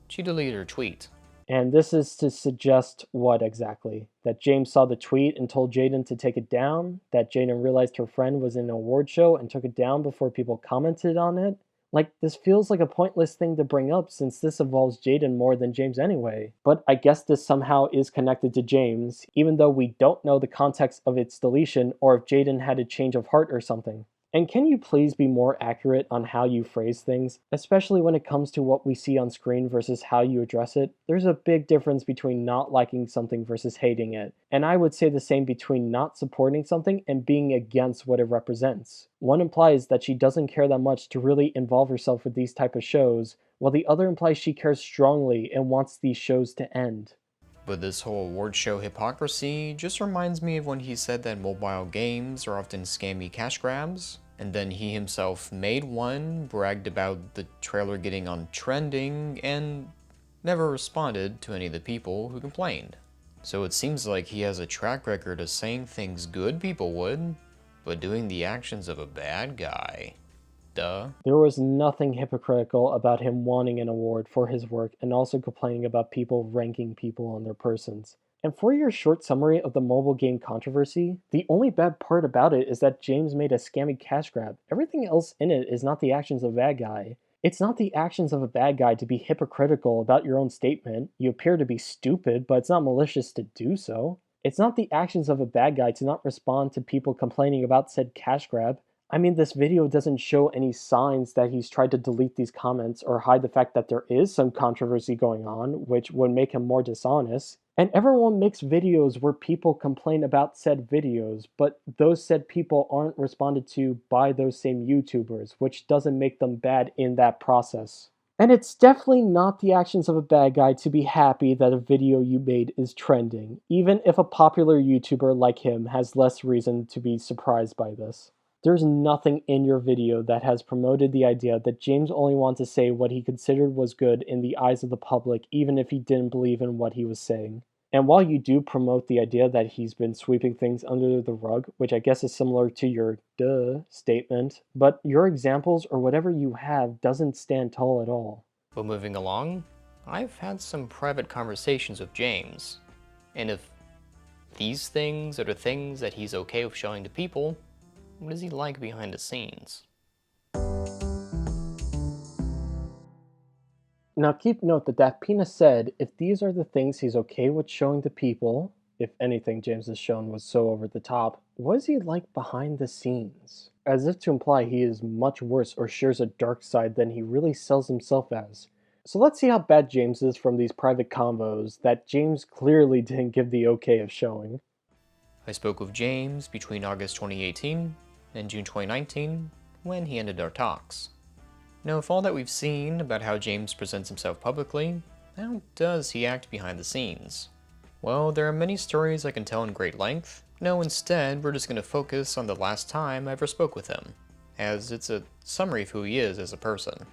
she deleted her tweet. And this is to suggest what exactly? That James saw the tweet and told Jaden to take it down? That Jaden realized her friend was in an award show and took it down before people commented on it? Like, this feels like a pointless thing to bring up since this involves Jaden more than James anyway. But I guess this somehow is connected to James, even though we don't know the context of its deletion or if Jaden had a change of heart or something. And can you please be more accurate on how you phrase things, especially when it comes to what we see on screen versus how you address it? There's a big difference between not liking something versus hating it. And I would say the same between not supporting something and being against what it represents. One implies that she doesn't care that much to really involve herself with these type of shows, while the other implies she cares strongly and wants these shows to end. But this whole award show hypocrisy just reminds me of when he said that mobile games are often scammy cash grabs. And then he himself made one, bragged about the trailer getting on trending, and never responded to any of the people who complained. So it seems like he has a track record of saying things good people would, but doing the actions of a bad guy. Duh. There was nothing hypocritical about him wanting an award for his work and also complaining about people ranking people on their persons. And for your short summary of the mobile game controversy, the only bad part about it is that James made a scammy cash grab. Everything else in it is not the actions of a bad guy. It's not the actions of a bad guy to be hypocritical about your own statement. You appear to be stupid, but it's not malicious to do so. It's not the actions of a bad guy to not respond to people complaining about said cash grab. I mean, this video doesn't show any signs that he's tried to delete these comments or hide the fact that there is some controversy going on, which would make him more dishonest. And everyone makes videos where people complain about said videos, but those said people aren't responded to by those same YouTubers, which doesn't make them bad in that process. And it's definitely not the actions of a bad guy to be happy that a video you made is trending, even if a popular YouTuber like him has less reason to be surprised by this. There's nothing in your video that has promoted the idea that James only wanted to say what he considered was good in the eyes of the public, even if he didn't believe in what he was saying. And while you do promote the idea that he's been sweeping things under the rug, which I guess is similar to your duh statement, but your examples or whatever you have doesn't stand tall at all. But moving along, I've had some private conversations with James, and if these things are the things that he's okay with showing to people, what is he like behind the scenes? Now keep note that DaftPina said if these are the things he's okay with showing to people, if anything James has shown was so over the top, what is he like behind the scenes? As if to imply he is much worse or shares a dark side than he really sells himself as. So let's see how bad James is from these private convos that James clearly didn't give the okay of showing. I spoke with James between August 2018 and June 2019 when he ended our talks. Now, with all that we've seen about how James presents himself publicly, how does he act behind the scenes? Well, there are many stories I can tell in great length. No, instead, we're just going to focus on the last time I ever spoke with him, as it's a summary of who he is as a person.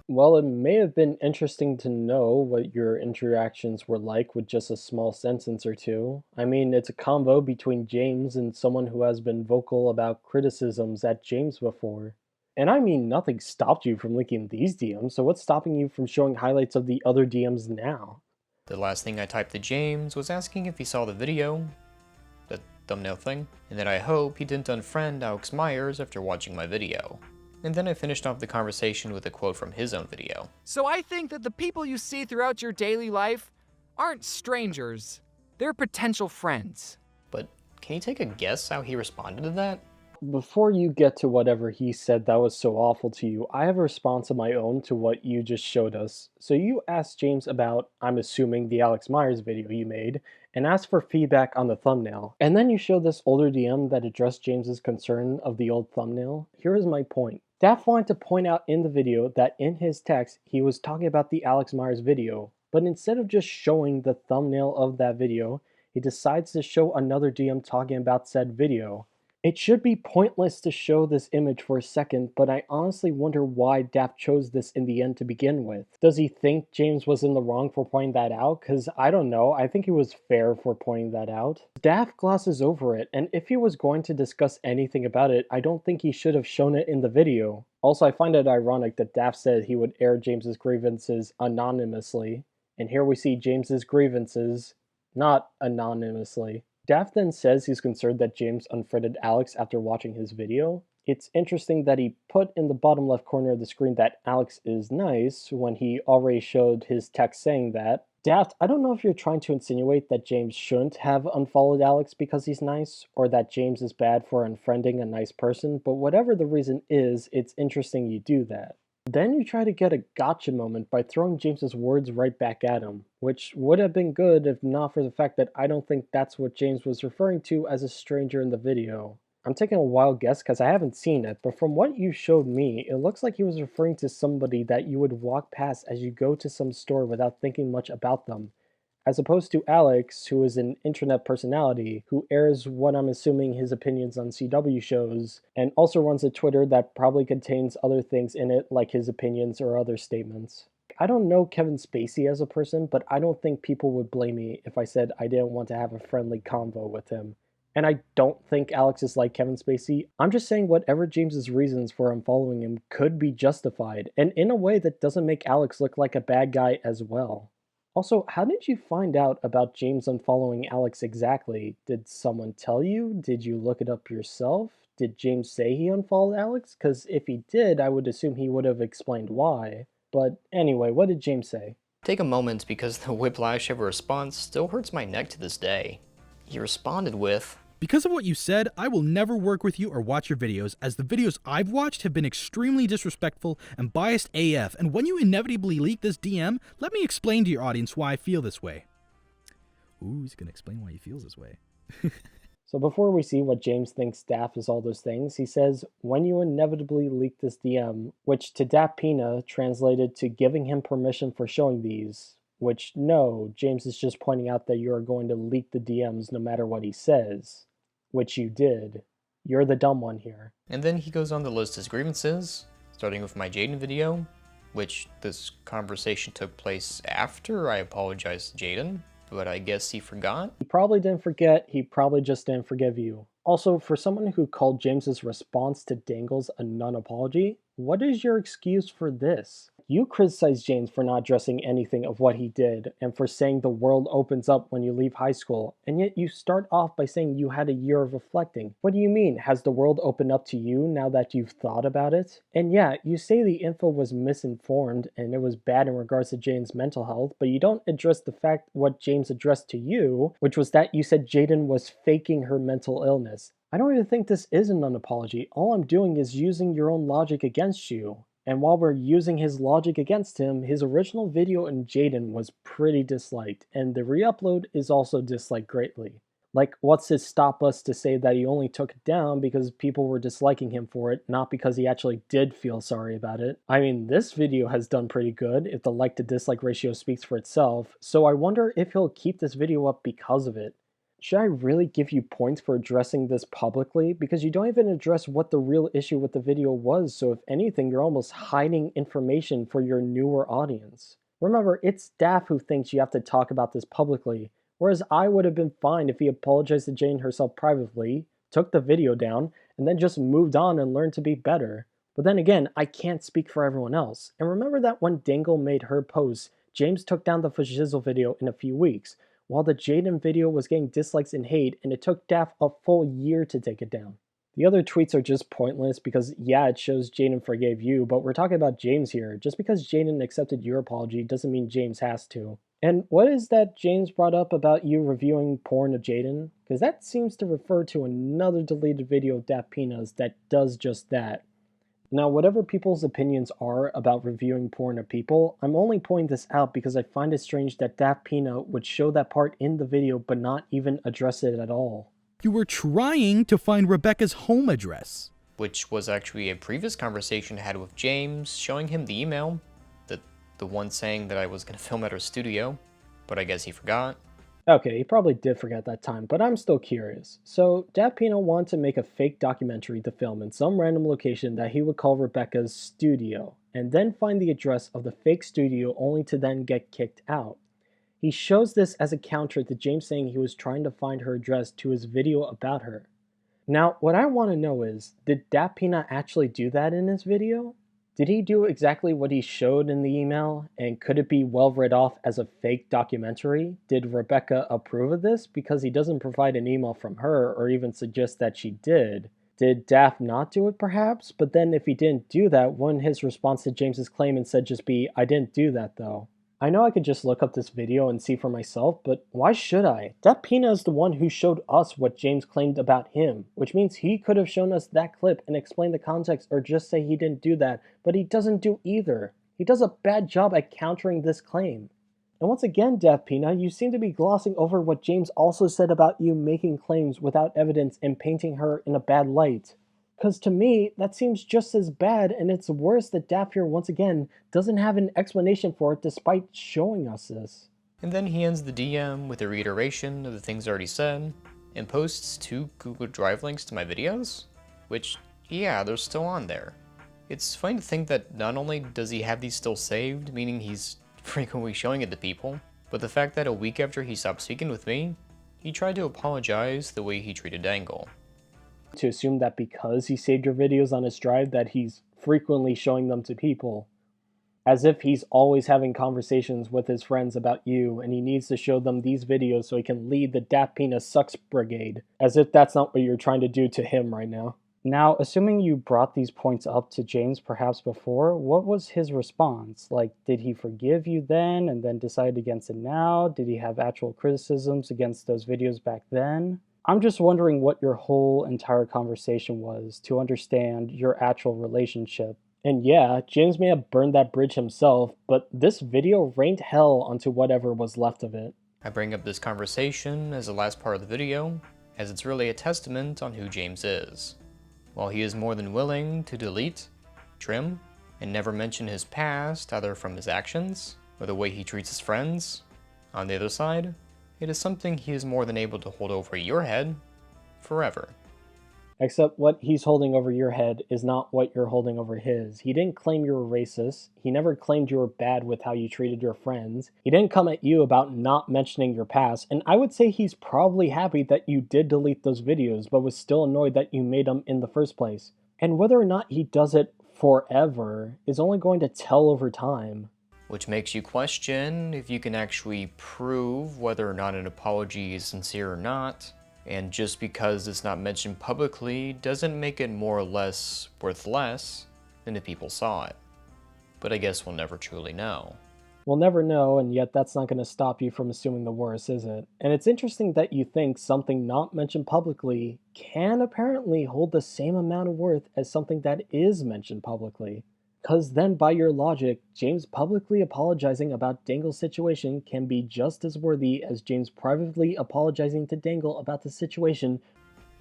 Well, it may have been interesting to know what your interactions were like with just a small sentence or two. I mean, it's a combo between James and someone who has been vocal about criticisms at James before. And I mean, nothing stopped you from leaking these DMs, so what's stopping you from showing highlights of the other DMs now? The last thing I typed to James was asking if he saw the video, the thumbnail thing, and that I hope he didn't unfriend Alex Myers after watching my video. And then I finished off the conversation with a quote from his own video. So I think that the people you see throughout your daily life aren't strangers. They're potential friends. But can you take a guess how he responded to that? Before you get to whatever he said that was so awful to you, I have a response of my own to what you just showed us. So you asked James about, I'm assuming, the Alex Myers video you made, and asked for feedback on the thumbnail. And then you showed this older DM that addressed James's concern of the old thumbnail. Here is my point. Daft wanted to point out in the video that in his text, he was talking about the Alex Myers video, but instead of just showing the thumbnail of that video, he decides to show another DM talking about said video. It should be pointless to show this image for a second, but I honestly wonder why Daft chose this in the end to begin with. Does he think James was in the wrong for pointing that out? Cause I don't know, I think he was fair for pointing that out. Daft glosses over it, and if he was going to discuss anything about it, I don't think he should have shown it in the video. Also, I find it ironic that Daft said he would air James's grievances anonymously, and here we see James's grievances not anonymously. Daft then says he's concerned that James unfriended Alex after watching his video. It's interesting that he put in the bottom left corner of the screen that Alex is nice when he already showed his text saying that. Daft, I don't know if you're trying to insinuate that James shouldn't have unfollowed Alex because he's nice, or that James is bad for unfriending a nice person, but whatever the reason is, it's interesting you do that. Then you try to get a gotcha moment by throwing James's words right back at him, which would have been good if not for the fact that I don't think that's what James was referring to as a stranger in the video. I'm taking a wild guess because I haven't seen it, but from what you showed me, it looks like he was referring to somebody that you would walk past as you go to some store without thinking much about them, as opposed to Alex, who is an internet personality, who airs what I'm assuming his opinions on CW shows, and also runs a Twitter that probably contains other things in it, like his opinions or other statements. I don't know Kevin Spacey as a person, but I don't think people would blame me if I said I didn't want to have a friendly convo with him. And I don't think Alex is like Kevin Spacey. I'm just saying whatever James's reasons for unfollowing him could be justified, and in a way that doesn't make Alex look like a bad guy as well. Also, how did you find out about James unfollowing Alex exactly? Did someone tell you? Did you look it up yourself? Did James say he unfollowed Alex? Because if he did, I would assume he would have explained why. But anyway, what did James say? Take a moment because the whiplash of a response still hurts my neck to this day. He responded with, "Because of what you said, I will never work with you or watch your videos, as the videos I've watched have been extremely disrespectful and biased AF, and when you inevitably leak this DM, let me explain to your audience why I feel this way." Ooh, he's gonna explain why he feels this way. So before we see what James thinks Daft is all those things, he says, when you inevitably leak this DM, which to DaftPina translated to giving him permission for showing these, which no, James is just pointing out that you are going to leak the DMs no matter what he says. Which you did. You're the dumb one here. And then he goes on to list his grievances, starting with my Jaden video, which this conversation took place after I apologized to Jaden, but I guess he forgot. He probably didn't forget, he probably just didn't forgive you. Also, for someone who called James's response to Dangles a non-apology, what is your excuse for this? You criticized James for not addressing anything of what he did, and for saying the world opens up when you leave high school, and yet you start off by saying you had a year of reflecting. What do you mean? Has the world opened up to you now that you've thought about it? And yeah, you say the info was misinformed, and it was bad in regards to Jaden's mental health, but you don't address the fact what James addressed to you, which was that you said Jaden was faking her mental illness. I don't even think this is an apology. All I'm doing is using your own logic against you. And while we're using his logic against him, his original video in Jaden was pretty disliked, and the re-upload is also disliked greatly. Like, what's it stop us to say that he only took it down because people were disliking him for it, not because he actually did feel sorry about it? I mean, this video has done pretty good if the like to dislike ratio speaks for itself, so I wonder if he'll keep this video up because of it. Should I really give you points for addressing this publicly? Because you don't even address what the real issue with the video was, so if anything, you're almost hiding information for your newer audience. Remember, it's Daff who thinks you have to talk about this publicly, whereas I would have been fine if he apologized to Jane herself privately, took the video down, and then just moved on and learned to be better. But then again, I can't speak for everyone else. And remember that when Dangle made her post, James took down the Fashizzle video in a few weeks, while the Jaden video was getting dislikes and hate, and it took Daff a full year to take it down. The other tweets are just pointless because, yeah, it shows Jaden forgave you, but we're talking about James here. Just because Jaden accepted your apology doesn't mean James has to. And what is that James brought up about you reviewing porn of Jaden? Because that seems to refer to another deleted video of DaftPina's that does just that. Now, whatever people's opinions are about reviewing porn of people, I'm only pointing this out because I find it strange that DaftPina would show that part in the video but not even address it at all. You were trying to find Rebecca's home address. Which was actually a previous conversation I had with James, showing him the email, the one saying that I was going to film at her studio, but I guess he forgot. Okay, he probably did forget that time, but I'm still curious. So, DaftPina wanted to make a fake documentary to film in some random location that he would call Rebecca's studio, and then find the address of the fake studio only to then get kicked out. He shows this as a counter to James saying he was trying to find her address to his video about her. Now, what I want to know is, did DaftPina actually do that in his video? Did he do exactly what he showed in the email, and could it be well read off as a fake documentary? Did Rebecca approve of this because he doesn't provide an email from her or even suggest that she did? Did Daff not do it perhaps? But then if he didn't do that, wouldn't his response to James's claim instead just be, "I didn't do that though"? I know I could just look up this video and see for myself, but why should I? DaftPina is the one who showed us what James claimed about him, which means he could have shown us that clip and explained the context or just say he didn't do that, but he doesn't do either. He does a bad job at countering this claim. And once again, DaftPina, you seem to be glossing over what James also said about you making claims without evidence and painting her in a bad light. Because to me, that seems just as bad, and it's worse that Daff here once again doesn't have an explanation for it despite showing us this. And then he ends the DM with a reiteration of the things already said, and posts 2 Google Drive links to my videos, which, yeah, they're still on there. It's funny to think that not only does he have these still saved, meaning he's frequently showing it to people, but the fact that a week after he stopped speaking with me, he tried to apologize the way he treated Dangle. To assume that because he saved your videos on his drive that he's frequently showing them to people. As if he's always having conversations with his friends about you and he needs to show them these videos so he can lead the DaftPina Sucks Brigade. As if that's not what you're trying to do to him right now. Now, assuming you brought these points up to James perhaps before, what was his response? Like, did he forgive you then and then decide against it now? Did he have actual criticisms against those videos back then? I'm just wondering what your whole entire conversation was to understand your actual relationship. And yeah, James may have burned that bridge himself, but this video rained hell onto whatever was left of it. I bring up this conversation as the last part of the video, as it's really a testament on who James is. While he is more than willing to delete, trim, and never mention his past either from his actions or the way he treats his friends, on the other side, it is something he is more than able to hold over your head forever. Except what he's holding over your head is not what you're holding over his. He didn't claim you were racist. He never claimed you were bad with how you treated your friends. He didn't come at you about not mentioning your past. And I would say he's probably happy that you did delete those videos, but was still annoyed that you made them in the first place. And whether or not he does it forever is only going to tell over time. Which makes you question if you can actually prove whether or not an apology is sincere or not. And just because it's not mentioned publicly doesn't make it more or less worth less than if people saw it. But I guess we'll never truly know. We'll never know, and yet that's not going to stop you from assuming the worst, is it? And it's interesting that you think something not mentioned publicly can apparently hold the same amount of worth as something that is mentioned publicly. Because then, by your logic, James publicly apologizing about Dangle's situation can be just as worthy as James privately apologizing to Dangle about the situation.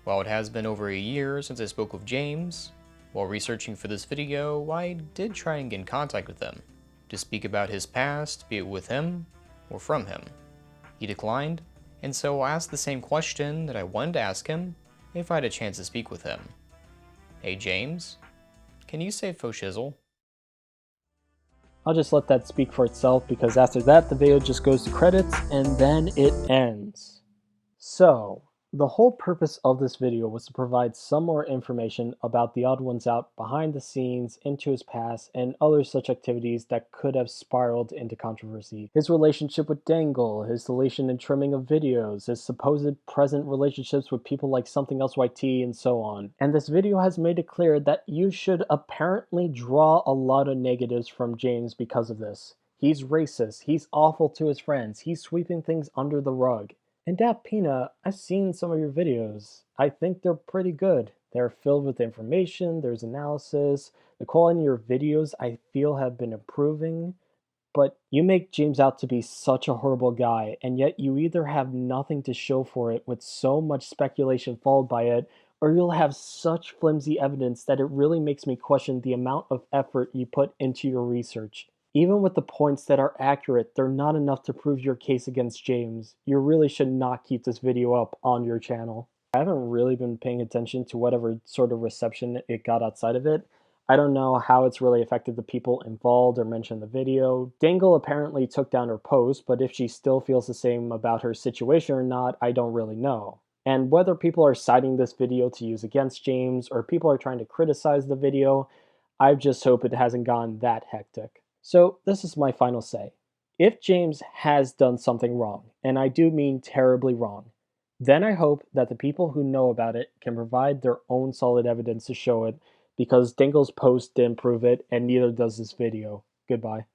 While it has been over a year since I spoke with James, while researching for this video, I did try and get in contact with him to speak about his past, be it with him or from him. He declined, and so I asked the same question that I wanted to ask him if I had a chance to speak with him. Hey James, can you say faux shizzle? I'll just let that speak for itself, because after that the video just goes to credits and then it ends. So, the whole purpose of this video was to provide some more information about the Odd Ones Out behind the scenes, into his past, and other such activities that could have spiraled into controversy. His relationship with Dangle, his deletion and trimming of videos, his supposed present relationships with people like Something Else YT, and so on. And this video has made it clear that you should apparently draw a lot of negatives from James because of this. He's racist, he's awful to his friends, he's sweeping things under the rug. And DaftPina, I've seen some of your videos. I think they're pretty good. They're filled with information, there's analysis. The quality of your videos, I feel, have been improving. But you make James out to be such a horrible guy, and yet you either have nothing to show for it with so much speculation followed by it, or you'll have such flimsy evidence that it really makes me question the amount of effort you put into your research. Even with the points that are accurate, they're not enough to prove your case against James. You really should not keep this video up on your channel. I haven't really been paying attention to whatever sort of reception it got outside of it. I don't know how it's really affected the people involved or mentioned in the video. Dangle apparently took down her post, but if she still feels the same about her situation or not, I don't really know. And whether people are citing this video to use against James or people are trying to criticize the video, I just hope it hasn't gone that hectic. So this is my final say. If James has done something wrong, and I do mean terribly wrong, then I hope that the people who know about it can provide their own solid evidence to show it, because Dangle's post didn't prove it, and neither does this video. Goodbye.